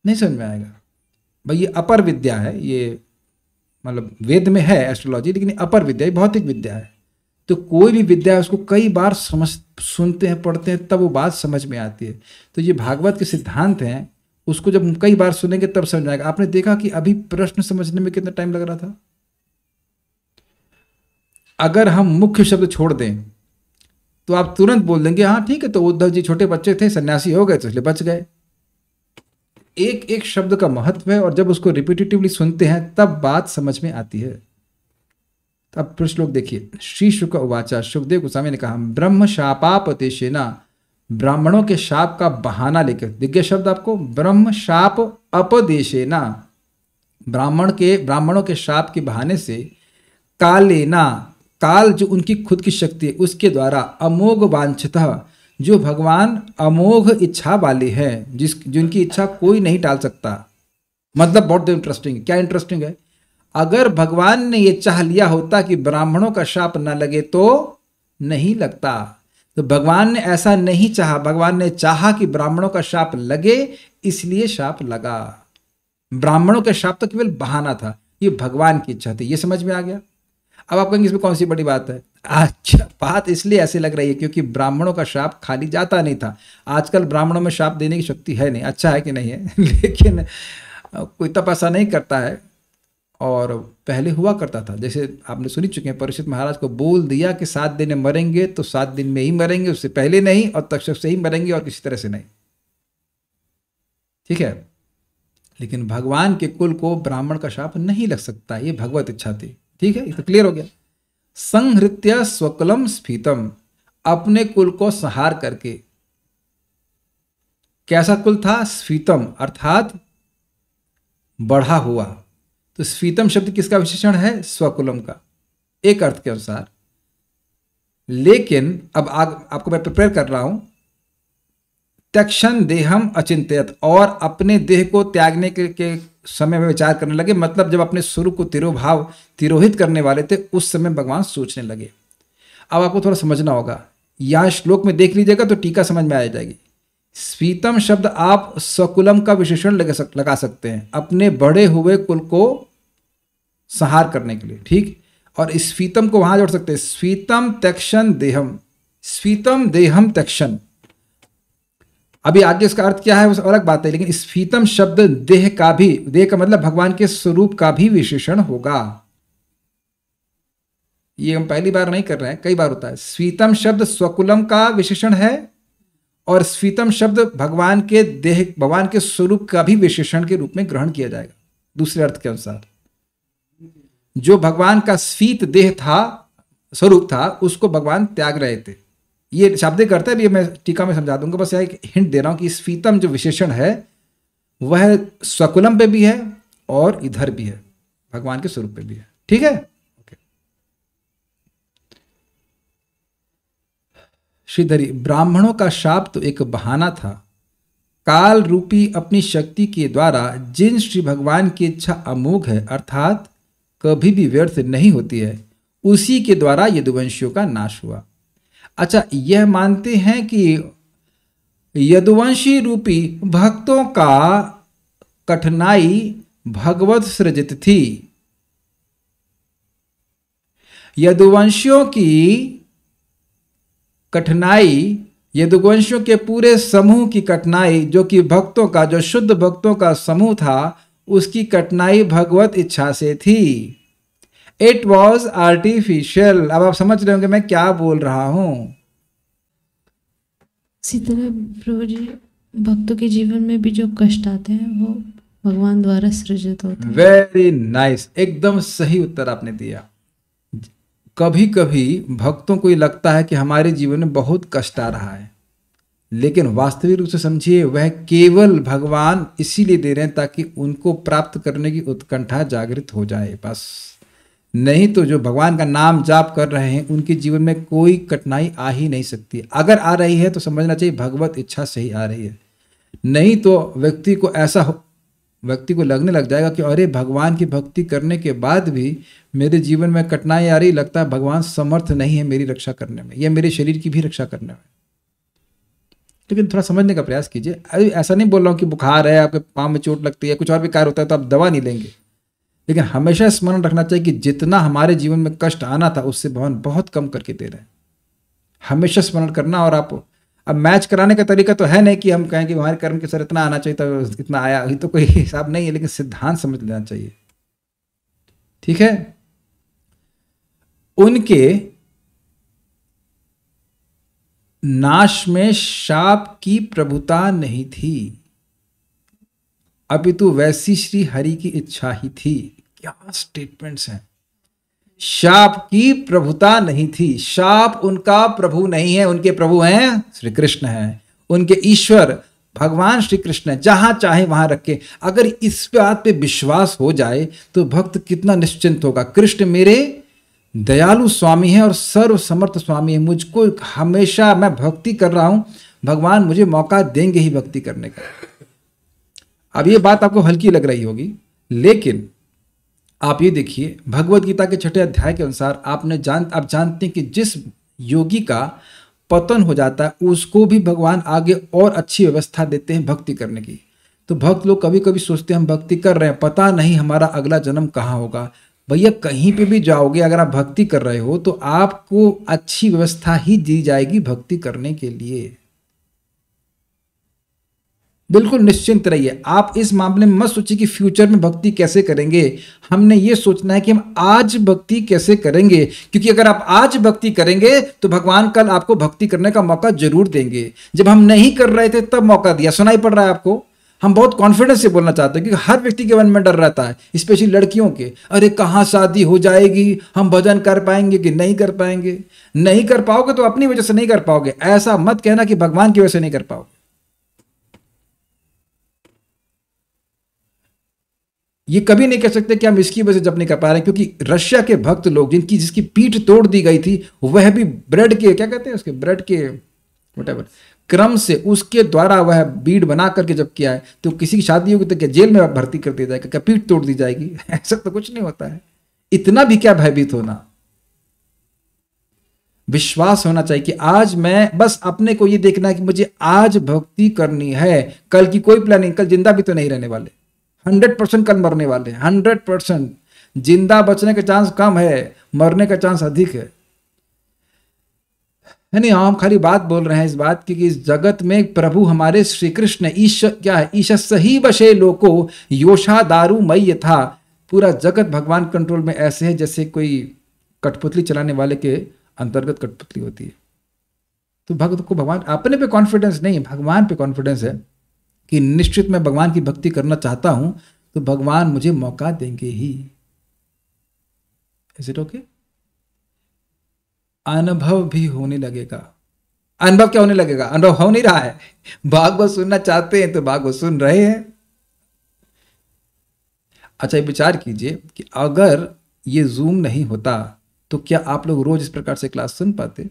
नहीं समझ में आएगा भाई। ये अपर विद्या है, ये मतलब वेद में है एस्ट्रोलॉजी, लेकिन अपर विद्या, ये भौतिक विद्या है। तो कोई भी विद्या है उसको कई बार सुनते हैं, पढ़ते हैं, तब वो बात समझ में आती है। तो ये भागवत के सिद्धांत हैं, उसको जब हम कई बार सुनेंगे तब समझ आएगा। आपने देखा कि अभी प्रश्न समझने में कितना टाइम लग रहा था? अगर हम मुख्य शब्द छोड़ दें तो आप तुरंत बोल देंगे हाँ ठीक है, तो उद्धव जी छोटे बच्चे थे, सन्यासी हो गए तो इसलिए बच गए। एक एक शब्द का महत्व है, और जब उसको रिपीटेटिवली सुनते हैं तब बात समझ में आती है। अब फिर श्लोक देखिए, श्री शुक उवाचा, सुखदेव गोस्वामी ने कहा, ब्रह्म शापापदेशेना, ब्राह्मणों के शाप का बहाना लेकर, दिग्गज शब्द आपको, ब्रह्म शाप अपदेशेना, ब्राह्मणों के शाप के बहाने से, कालेना, काल जो उनकी खुद की शक्ति है उसके द्वारा, अमोघ वांछितः, जो भगवान अमोघ इच्छा वाले हैं, जिनकी इच्छा कोई नहीं टाल सकता। मतलब बहुत इंटरेस्टिंग है। क्या इंटरेस्टिंग है? अगर भगवान ने ये चाह लिया होता कि ब्राह्मणों का शाप न लगे तो नहीं लगता। तो भगवान ने ऐसा नहीं चाहा, भगवान ने चाहा कि ब्राह्मणों का शाप लगे, इसलिए शाप लगा। ब्राह्मणों के शाप तो केवल बहाना था, ये भगवान की इच्छा थी। ये समझ में आ गया? अब आप कहेंगे इसमें कौन सी बड़ी बात है? अच्छा, बात इसलिए ऐसे लग रही है क्योंकि ब्राह्मणों का शाप खाली जाता नहीं था। आजकल ब्राह्मणों में शाप देने की शक्ति है नहीं, अच्छा है कि नहीं है, लेकिन कोई तपस्या नहीं करता है। और पहले हुआ करता था, जैसे आपने सुनी चुके हैं, परीक्षित महाराज को बोल दिया कि 7 दिन में मरेंगे तो 7 दिन में ही मरेंगे, उससे पहले नहीं, और तक्षक से ही मरेंगे और किसी तरह से नहीं। ठीक है, लेकिन भगवान के कुल को ब्राह्मण का शाप नहीं लग सकता, ये भगवत इच्छा थी। ठीक है, ये तो क्लियर हो गया। संहृत्य स्वकुलम स्फीतम, अपने कुल को संहार करके। कैसा कुल था? स्फीतम अर्थात बढ़ा हुआ। तो स्फीतम शब्द किसका विशेषण है? स्वकुलम का, एक अर्थ के अनुसार। लेकिन अब आपको मैं प्रिपेयर कर रहा हूं, त्यक्षण देहम अचिंत्यत, और अपने देह को त्यागने के समय में विचार करने लगे, मतलब जब अपने स्वरूप को तिरोहित करने वाले थे उस समय भगवान सोचने लगे। अब आपको थोड़ा समझना होगा, यहां श्लोक में देख लीजिएगा तो टीका समझ में आ जाएगी। स्फीतम शब्द आप स्वकुलम का विशेषण लगा सकते हैं, अपने बढ़े हुए कुल को संहार करने के लिए। ठीक, और स्फीतम को वहां जोड़ सकते हैं, स्फीतम त्यक्षन देहम, स्फीतम देहम त्यक्षन। अभी आगे इसका अर्थ क्या है उस अलग बात है, लेकिन स्फीतम शब्द देह का भी, देह का मतलब भगवान के स्वरूप का भी विशेषण होगा। ये हम पहली बार नहीं कर रहे हैं, कई बार होता है। स्फीतम शब्द स्वकुलम का विशेषण है और स्फीतम शब्द भगवान के देह, भगवान के स्वरूप का भी विशेषण के रूप में ग्रहण किया जाएगा दूसरे अर्थ के अनुसार। जो भगवान का स्फीत देह था, स्वरूप था, उसको भगवान त्याग रहे थे। ये शाब्दिक अर्थ है, भी मैं टीका में समझा दूंगा, बस एक हिंट दे रहा हूं कि स्फीतम जो विशेषण है वह स्वकुलम पे भी है और इधर भी है, भगवान के स्वरूप पे भी है। ठीक है, श्रीधरी, ब्राह्मणों का शाप तो एक बहाना था। काल रूपी अपनी शक्ति के द्वारा जिन श्री भगवान की इच्छा अमोघ है, अर्थात कभी भी व्यर्थ नहीं होती है, उसी के द्वारा यदुवंशियों का नाश हुआ। अच्छा, यह मानते हैं कि यदुवंशी रूपी भक्तों का कठिनाई भगवत सृजित थी। यदुवंशियों की कठिनाई, यदुवंशियों के पूरे समूह की कठिनाई, जो कि भक्तों का, जो शुद्ध भक्तों का समूह था, उसकी कठिनाई भगवत इच्छा से थी। It was artificial. अब आप समझ रहे होंगे मैं क्या बोल रहा हूं। इसी तरह प्रभु जी, भक्तों के जीवन में भी जो कष्ट आते हैं वो भगवान द्वारा सृजित होते हैं। वेरी नाइस, एकदम सही उत्तर आपने दिया। कभी कभी भक्तों को ये लगता है कि हमारे जीवन में बहुत कष्ट आ रहा है, लेकिन वास्तविक रूप से समझिए वह केवल भगवान इसीलिए दे रहे हैं ताकि उनको प्राप्त करने की उत्कंठा जागृत हो जाए, बस। नहीं तो जो भगवान का नाम जाप कर रहे हैं उनके जीवन में कोई कठिनाई आ ही नहीं सकती। अगर आ रही है तो समझना चाहिए भगवत इच्छा से ही आ रही है, नहीं तो व्यक्ति को लगने लग जाएगा कि अरे भगवान की भक्ति करने के बाद भी मेरे जीवन में कठिनाई आ रही, लगता है भगवान समर्थ नहीं है मेरी रक्षा करने में या मेरे शरीर की भी रक्षा करने में। लेकिन थोड़ा समझने का प्रयास कीजिए। अरे ऐसा नहीं बोल रहा हूँ कि बुखार है, आपके पाँव में चोट लगती है, कुछ और भी कार्य होता है तो आप दवा नहीं लेंगे, लेकिन हमेशा स्मरण रखना चाहिए कि जितना हमारे जीवन में कष्ट आना था उससे भगवान बहुत कम करके दे रहे हैं। हमेशा स्मरण करना। और आप अब मैच कराने का तरीका तो है नहीं कि हम कहें कि हमारे कर्म के सर इतना आना चाहिए तो इतना आया, ये तो कोई हिसाब नहीं है, लेकिन सिद्धांत समझ लेना चाहिए। ठीक है, उनके नाश में शाप की प्रभुता नहीं थी, अपितु वैसी श्री हरि की इच्छा ही थी। क्या स्टेटमेंट्स हैं। शाप की प्रभुता नहीं थी, शाप उनका प्रभु नहीं है, उनके प्रभु हैं श्री कृष्ण हैं, उनके ईश्वर भगवान श्री कृष्ण है, जहां चाहे वहां रखे। अगर इस बात पे विश्वास हो जाए तो भक्त कितना निश्चिंत होगा। कृष्ण मेरे दयालु स्वामी है और सर्व समर्थ स्वामी है, मुझको हमेशा, मैं भक्ति कर रहा हूं, भगवान मुझे मौका देंगे ही भक्ति करने का। अब ये बात आपको हल्की लग रही होगी, लेकिन आप ये देखिए भगवत गीता के 6 अध्याय के अनुसार आप जानते हैं कि जिस योगी का पतन हो जाता है उसको भी भगवान आगे और अच्छी व्यवस्था देते हैं भक्ति करने की। तो भक्त लोग कभी कभी सोचते हैं हम भक्ति कर रहे हैं, पता नहीं हमारा अगला जन्म कहाँ होगा। भैया कहीं पे भी जाओगे, अगर आप भक्ति कर रहे हो तो आपको अच्छी व्यवस्था ही दी जाएगी भक्ति करने के लिए। बिल्कुल निश्चिंत रहिए। आप इस मामले में मत सोचिए कि फ्यूचर में भक्ति कैसे करेंगे। हमने ये सोचना है कि हम आज भक्ति कैसे करेंगे, क्योंकि अगर आप आज भक्ति करेंगे तो भगवान कल आपको भक्ति करने का मौका जरूर देंगे। जब हम नहीं कर रहे थे तब मौका दिया। सुनाई पड़ रहा है आपको? हम बहुत कॉन्फिडेंस से बोलना चाहते हैं क्योंकि हर व्यक्ति के मन में डर रहता है, स्पेशली लड़कियों के। अरे कहाँ शादी हो जाएगी, हम भजन कर पाएंगे कि नहीं कर पाएंगे। नहीं कर पाओगे तो अपनी वजह से नहीं कर पाओगे। ऐसा मत कहना कि भगवान की वजह से नहीं कर पाओगे। ये कभी नहीं कह सकते कि हम इसकी वजह से जब नहीं कर पा रहे, क्योंकि रशिया के भक्त लोग जिसकी पीठ तोड़ दी गई थी, वह भी ब्रेड के, क्या कहते हैं उसके, ब्रेड के व्हाटएवर क्रम से उसके द्वारा वह बीड बना करके जब किया है, तो किसी की शादी होगी तो क्या जेल में भर्ती कर दिया जाएगा, क्या पीठ तोड़ दी जाएगी? ऐसा तो कुछ नहीं होता है। इतना भी क्या भयभीत होना। विश्वास होना चाहिए कि आज मैं बस अपने को ये देखना है कि मुझे आज भक्ति करनी है। कल की कोई प्लानिंग, कल जिंदा भी तो नहीं रहने वाले, 100% कल मरने वाले, 100%। जिंदा बचने का चांस कम है, मरने का चांस अधिक है नहीं? हम खाली बात बोल रहे हैं इस बात की कि इस जगत में प्रभु हमारे श्री कृष्ण ईश क्या है, ईशस ही बशे लोको योषा दारू मई था। पूरा जगत भगवान कंट्रोल में ऐसे है जैसे कोई कठपुतली चलाने वाले के अंतर्गत कठपुतली होती है। तो भक्त को भगवान अपने पे कॉन्फिडेंस नहीं, भगवान पे कॉन्फिडेंस है कि निश्चित मैं भगवान की भक्ति करना चाहता हूं तो भगवान मुझे मौका देंगे ही। Is it okay? अनुभव भी होने लगेगा। अनुभव क्या होने लगेगा? अनुभव हो नहीं रहा है। भागवत सुनना चाहते हैं तो भागवत सुन रहे हैं। अच्छा, विचार कीजिए कि अगर ये जूम नहीं होता तो क्या आप लोग रोज इस प्रकार से क्लास सुन पाते?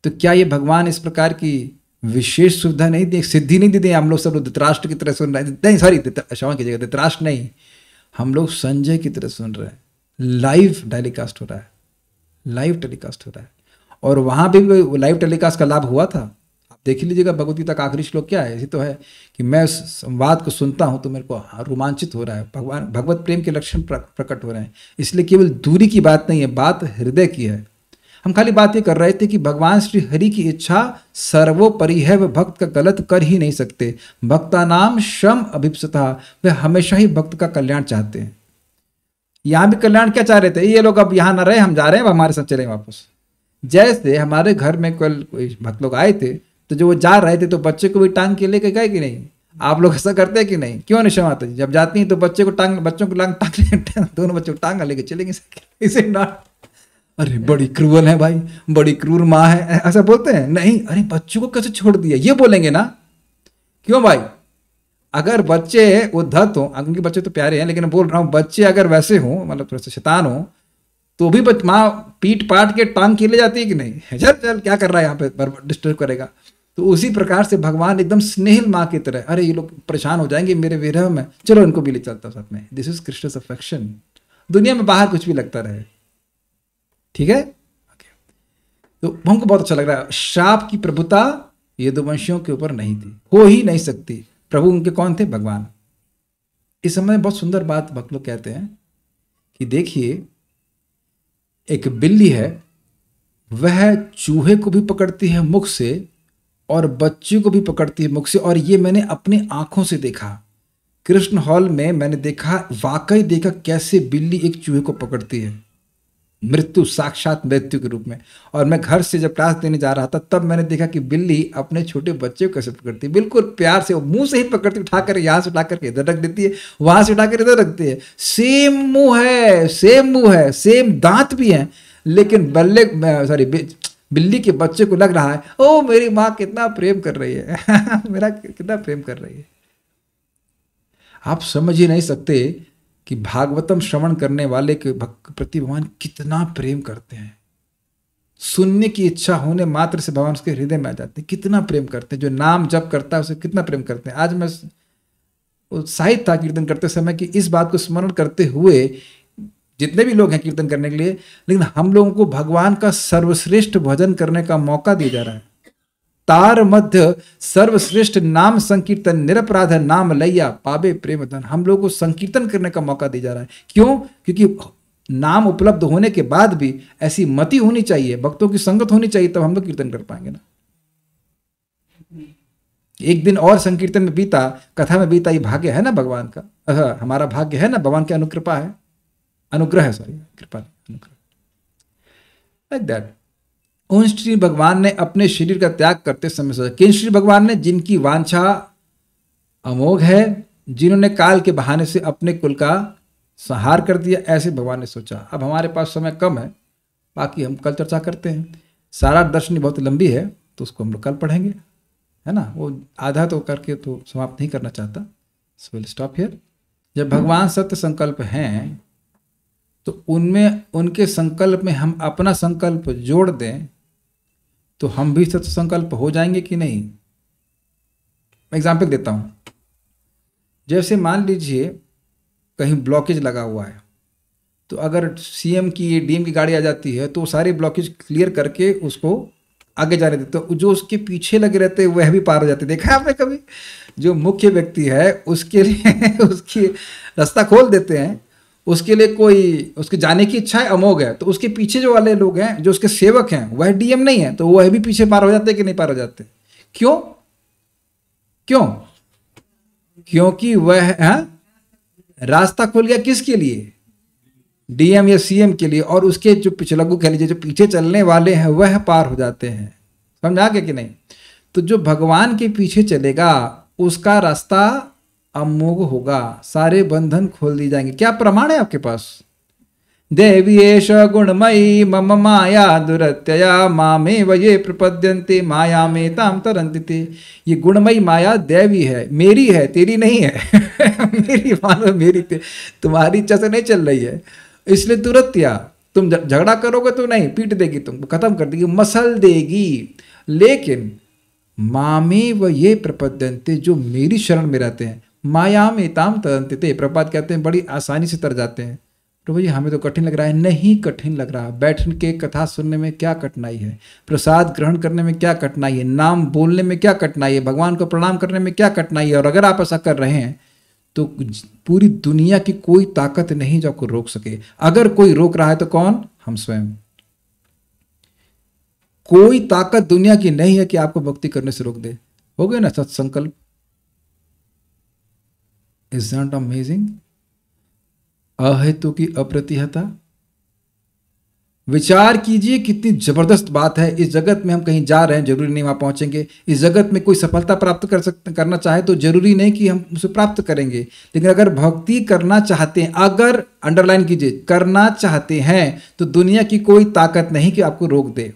तो क्या ये भगवान इस प्रकार की विशेष सुविधा नहीं दी, सिद्धि नहीं दी? हम लोग सब लोग धृतराष्ट्र की तरह सुन रहे हैं, नहीं सॉरी क्षमा कीजिएगा, धृतराष्ट्र नहीं, हम लोग संजय की तरह सुन रहे हैं। लाइव टेलीकास्ट हो रहा है, लाइव टेलीकास्ट हो रहा है। और वहां भी लाइव टेलीकास्ट का लाभ हुआ था। आप देख लीजिएगा भगवत गीता का आखिरी श्लोक क्या है, ऐसी तो है कि मैं संवाद को सुनता हूं तो मेरे को रोमांचित हो रहा है, भगवान भगवत प्रेम के लक्षण प्रकट हो रहे हैं। इसलिए केवल दूरी की बात नहीं है, बात हृदय की है। हम खाली बात ये कर रहे थे कि भगवान श्री हरि की इच्छा सर्वोपरि है, वह भक्त का गलत कर ही नहीं सकते। भक्ता नाम शम अभिप्सता, वे हमेशा ही भक्त का कल्याण चाहते हैं। यहां भी कल्याण क्या चाह रहे थे? ये लोग अब यहां ना रहे, हम जा रहे हैं, अब हमारे साथ चले वापस। जैसे हमारे घर में कल कोई भक्त लोग आए थे तो जो वो जा रहे थे तो बच्चे को भी टांग के लेके गए कि नहीं? आप लोग ऐसा करते हैं कि नहीं? क्यों नहीं क्षमा? जब जाती हैं तो बच्चों को टांग दोनों बच्चों को टांग लेके चलेंगे, इसे नॉट। अरे बड़ी क्रूअल है भाई, बड़ी क्रूर माँ है, ऐसा बोलते हैं? नहीं, अरे बच्चों को कैसे छोड़ दिया, ये बोलेंगे ना। क्यों भाई? अगर बच्चे उद्धत हो, उनके बच्चे तो प्यारे हैं, लेकिन बोल रहा हूँ बच्चे अगर वैसे हों, मतलब थोड़ा सा शैतान हो, तो भी माँ पीट पाट के टांग के ले जाती है कि नहीं? चल चल क्या कर रहा है यहाँ पे, डिस्टर्ब करेगा। तो उसी प्रकार से भगवान एकदम स्नेहिल माँ की तरह, अरे ये लोग परेशान हो जाएंगे मेरे विरह में, चलो इनको भी ले चलता साथ में। This is Krishna's affection. दुनिया में बाहर कुछ भी लगता रहे, ठीक है? तो हमको बहुत अच्छा लग रहा है। शाप की प्रभुता यदुवंशियों के ऊपर नहीं थी, हो ही नहीं सकती। प्रभु उनके कौन थे? भगवान। इस समय बहुत सुंदर बात भक्त लोग कहते हैं कि देखिए, एक बिल्ली है, वह चूहे को भी पकड़ती है मुख से और बच्चे को भी पकड़ती है मुख से। और ये मैंने अपनी आंखों से देखा, कृष्ण हॉल में मैंने देखा, वाकई देखा कैसे बिल्ली एक चूहे को पकड़ती है, मृत्यु, साक्षात मृत्यु के रूप में। और मैं घर से जब क्लास देने जा रहा था तब मैंने देखा कि बिल्ली अपने छोटे बच्चे को कैसे पकड़ती है, बिल्कुल प्यार से, मुंह से ही पकड़ती, उठाकर यहाँ से उठाकर के इधर रख देती है, वहां से उठाकर इधर रखती है। सेम मुंह है, सेम मुंह है, सेम दांत भी हैं, लेकिन बिल्ली के बच्चे को लग रहा है ओ मेरी माँ कितना प्रेम कर रही है मेरा कितना प्रेम कर रही है। आप समझ ही नहीं सकते कि भागवतम श्रवण करने वाले के प्रति भगवान कितना प्रेम करते हैं। सुनने की इच्छा होने मात्र से भगवान उसके हृदय में आ जाते हैं, कितना प्रेम करते हैं। जो नाम जप करता है उसे कितना प्रेम करते हैं। आज मैं उत्साहित था कीर्तन करते समय कि इस बात को स्मरण करते हुए जितने भी लोग हैं कीर्तन करने के लिए, लेकिन हम लोगों को भगवान का सर्वश्रेष्ठ भजन करने का मौका दिया जा रहा है। तार मध्य सर्वश्रेष्ठ नाम संकीर्तन, निरपराध नाम लैया पावे प्रेम धन। हम लोगों को संकीर्तन करने का मौका दिया जा रहा है। क्यों? क्योंकि नाम उपलब्ध होने के बाद भी ऐसी मति होनी चाहिए, भक्तों की संगत होनी चाहिए, तब हम लोग कीर्तन कर पाएंगे ना। एक दिन और संकीर्तन में बीता, कथा में बीता, ये भाग्य है ना भगवान का, हमारा भाग्य है ना, भगवान की अनुकृपा है, अनुग्रह है, सॉरी कृपा, अनुग्रह, लाइक दैट। उन श्री भगवान ने अपने शरीर का त्याग करते समय सोचा, किन श्री भगवान ने? जिनकी वांछा अमोघ है, जिन्होंने काल के बहाने से अपने कुल का संहार कर दिया, ऐसे भगवान ने सोचा। अब हमारे पास समय कम है, बाकी हम कल चर्चा करते हैं। सारा दर्शनी बहुत लंबी है तो उसको हम लोग कल पढ़ेंगे, है ना। वो आधा तो करके तो समाप्त नहीं करना चाहता, सो विल स्टॉप हियर। जब भगवान सत्य संकल्प हैं तो उनमें, उनके संकल्प में हम अपना संकल्प जोड़ दें तो हम भी सत्य संकल्प हो जाएंगे कि नहीं। एग्जाम्पल देता हूं, जैसे मान लीजिए कहीं ब्लॉकेज लगा हुआ है, तो अगर सीएम की, डीएम की गाड़ी आ जाती है तो सारे ब्लॉकेज क्लियर करके उसको आगे जाने देते, तो जो उसके पीछे लगे रहते हैं वह भी पार हो जाते। देखा है आपने कभी? जो मुख्य व्यक्ति है उसके लिए उसकी रास्ता खोल देते हैं, उसके लिए कोई उसके जाने की इच्छा है, अमोघ है, तो उसके पीछे जो वाले लोग हैं, जो उसके सेवक हैं, वह डीएम नहीं है, तो वह भी पीछे पार हो जाते कि नहीं पार हो जाते? क्यों? क्यों? क्योंकि वह रास्ता खुल गया किसके लिए? डीएम या सीएम के लिए, और उसके जो पिछलग्गू कह लीजिए, जो पीछे चलने वाले हैं, वह पार हो जाते हैं। समझा गया कि नहीं? तो जो भगवान के पीछे चलेगा उसका रास्ता अमोघ होगा, सारे बंधन खोल दिए जाएंगे। क्या प्रमाण है आपके पास? देवी एष गुणमयी मम माया दुरत्यया मामेव ये प्रपद्यन्ते माया में ताम तरन्ति ते। ये गुणमयी माया देवी है, मेरी है, तेरी नहीं है। मेरी मानो मेरी तुम्हारी इच्छा से नहीं चल रही है, इसलिए दुरत्या, तुम झगड़ा करोगे तो नहीं, पीट देगी, तुमको खत्म कर देगी, मसल देगी। लेकिन मामेव ये प्रपद्यन्ते, जो मेरी शरण में रहते हैं, माया में ताम तरन्ति ते। प्रपात कहते हैं बड़ी आसानी से तर जाते हैं। प्रभु जी हमें तो कठिन लग रहा है। नहीं कठिन लग रहा, बैठ के कथा सुनने में क्या कठिनाई है, प्रसाद ग्रहण करने में क्या कठिनाई है, नाम बोलने में क्या कठिनाई है, भगवान को प्रणाम करने में क्या कठिनाई है। और अगर आप ऐसा कर रहे हैं तो पूरी दुनिया की कोई ताकत नहीं जो आपको रोक सके। अगर कोई रोक रहा है तो कौन? हम स्वयं। कोई ताकत दुनिया की नहीं है कि आपको भक्ति करने से रोक दे। हो गए ना सत्संकल्प? Is not amazing? अहेतु की अप्रतिहता। विचार कीजिए कितनी जबरदस्त बात है। इस जगत में हम कहीं जा रहे हैं, जरूरी नहीं वहां पहुंचेंगे। इस जगत में कोई सफलता प्राप्त करना चाहे तो जरूरी नहीं कि हम उसे प्राप्त करेंगे। लेकिन अगर भक्ति करना चाहते हैं, अगर अंडरलाइन कीजिए करना चाहते हैं, तो दुनिया की कोई ताकत नहीं कि आपको रोक दे।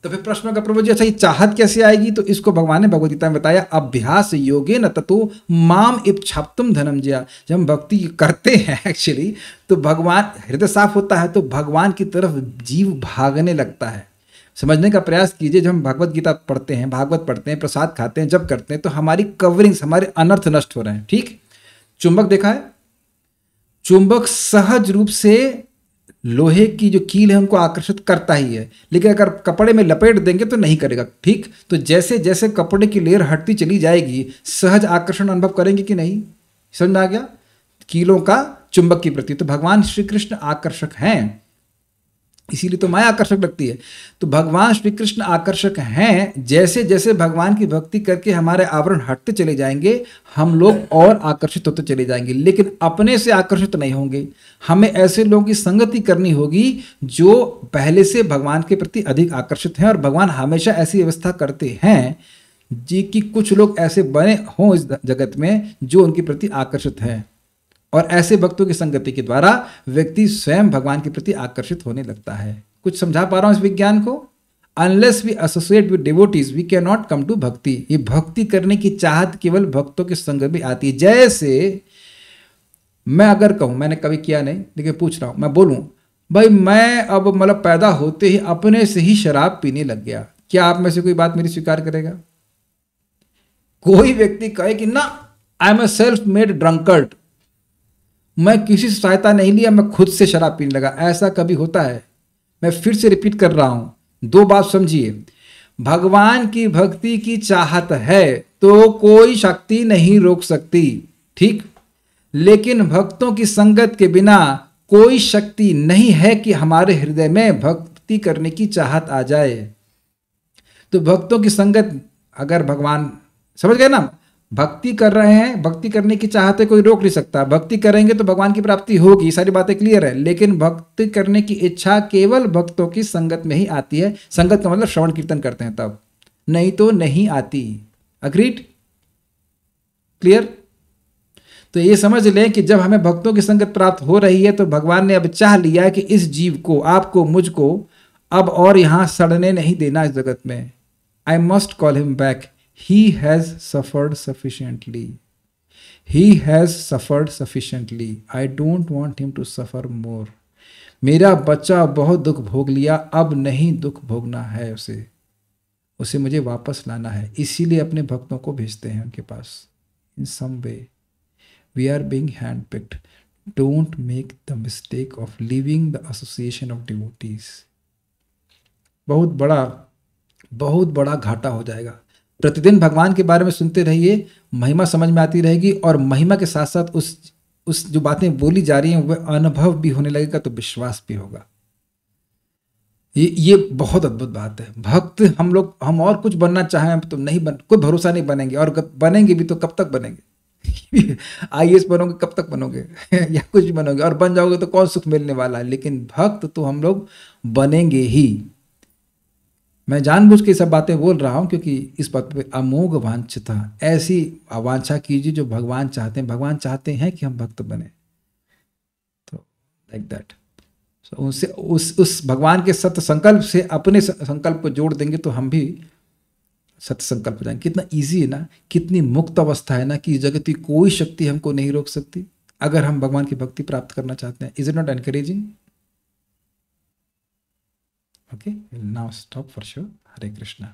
तो फिर प्रश्न होगा प्रभु जी अच्छा ये चाहत कैसे आएगी? तो इसको भगवान ने भगवद गीता में बताया, अभ्यास योगे न ततो माम इप्छाप्तुम धनंजया। जब हम भक्ति करते हैं एक्चुअली, तो भगवान, हृदय साफ होता है तो भगवान की तरफ जीव भागने लगता है। समझने का प्रयास कीजिए, जब हम भगवद गीता पढ़ते हैं, भागवत पढ़ते हैं, प्रसाद खाते हैं, जब करते हैं, तो हमारी कवरिंग्स, हमारे अनर्थ नष्ट हो रहे हैं। ठीक, चुंबक देखा है, चुंबक सहज रूप से लोहे की जो कील है उनको आकर्षित करता ही है, लेकिन अगर कपड़े में लपेट देंगे तो नहीं करेगा। ठीक, तो जैसे जैसे कपड़े की लेयर हटती चली जाएगी, सहज आकर्षण अनुभव करेंगे कि नहीं? समझ में आ गया? कीलों का चुंबक की प्रति। तो भगवान श्री कृष्ण आकर्षक हैं, इसीलिए तो माया आकर्षक लगती है। तो भगवान श्री कृष्ण आकर्षक हैं। जैसे जैसे भगवान की भक्ति करके हमारे आवरण हटते चले जाएंगे, हम लोग और आकर्षित होते चले जाएंगे, लेकिन अपने से आकर्षित नहीं होंगे। हमें ऐसे लोगों की संगति करनी होगी जो पहले से भगवान के प्रति अधिक आकर्षित हैं। और भगवान हमेशा ऐसी व्यवस्था करते हैं जी कि कुछ लोग ऐसे बने हों इस जगत में जो उनके प्रति आकर्षित हैं, और ऐसे भक्तों की संगति के द्वारा व्यक्ति स्वयं भगवान के प्रति आकर्षित होने लगता है। कुछ समझा पा रहा हूं इस विज्ञान को? Unless we associate with devotees we can not come to bhakti. ये भक्ति करने की चाहत केवल भक्तों के संग में आती है। जैसे मैं अगर कहूं, मैंने कभी किया नहीं लेकिन पूछ रहा हूं, मैं बोलूं भाई मैं अब मतलब पैदा होते ही अपने से ही शराब पीने लग गया, क्या आप में से कोई बात मेरी स्वीकार करेगा? कोई व्यक्ति कहे कि ना I am a self made drunkard, मैं किसी से सहायता नहीं लिया, मैं खुद से शराब पीने लगा, ऐसा कभी होता है? मैं फिर से रिपीट कर रहा हूं, दो बात समझिए। भगवान की भक्ति की चाहत है तो कोई शक्ति नहीं रोक सकती, ठीक, लेकिन भक्तों की संगत के बिना कोई शक्ति नहीं है कि हमारे हृदय में भक्ति करने की चाहत आ जाए। तो भक्तों की संगत, अगर भगवान, समझ गए ना, भक्ति कर रहे हैं, भक्ति करने की चाहत है, कोई रोक नहीं सकता। भक्ति करेंगे तो भगवान की प्राप्ति होगी, सारी बातें क्लियर है। लेकिन भक्ति करने की इच्छा केवल भक्तों की संगत में ही आती है। संगत का मतलब श्रवण कीर्तन करते हैं तब, नहीं तो नहीं आती। अग्रीड? क्लियर? तो ये समझ लें कि जब हमें भक्तों की संगत प्राप्त हो रही है तो भगवान ने अब चाह लिया है कि इस जीव को, आपको, मुझको अब और यहां सड़ने नहीं देना इस जगत में। I must call him back. He has suffered sufficiently. He has suffered sufficiently. I don't want him to suffer more. मेरा बच्चा बहुत दुख भोग लिया, अब नहीं दुख भोगना है उसे मुझे वापस लाना है। इसीलिए अपने भक्तों को भेजते हैं उनके पास। In some way, we are being handpicked. Don't make the mistake of leaving the association of devotees. बहुत बड़ा घाटा हो जाएगा। प्रतिदिन भगवान के बारे में सुनते रहिए, महिमा समझ में आती रहेगी, और महिमा के साथ साथ उस जो बातें बोली जा रही हैं वह अनुभव भी होने लगेगा तो विश्वास भी होगा। ये बहुत अद्भुत बात है। भक्त हम और कुछ बनना चाहें तो नहीं कोई भरोसा नहीं बनेंगे, और बनेंगे भी तो कब तक बनेंगे IAS बनोगे कब तक बनोगे या कुछ भी बनोगे, और बन जाओगे तो कौन सुख मिलने वाला है। लेकिन भक्त तो हम लोग बनेंगे ही। मैं जानबूझ के सब बातें बोल रहा हूं क्योंकि इस बात पे अमोघ वांछता, ऐसी वांछा कीजिए जो भगवान चाहते हैं। भगवान चाहते हैं कि हम भक्त बने, तो लाइक दैट। उनसे उस भगवान के सत्य संकल्प से अपने संकल्प को जोड़ देंगे तो हम भी सत्य संकल्प हो जाएंगे। कितना इजी है ना, कितनी मुक्त अवस्था है ना, कि जगत की कोई शक्ति हमको नहीं रोक सकती अगर हम भगवान की भक्ति प्राप्त करना चाहते हैं। Is it not encouraging? Okay, now stop for sure. Hare Krishna.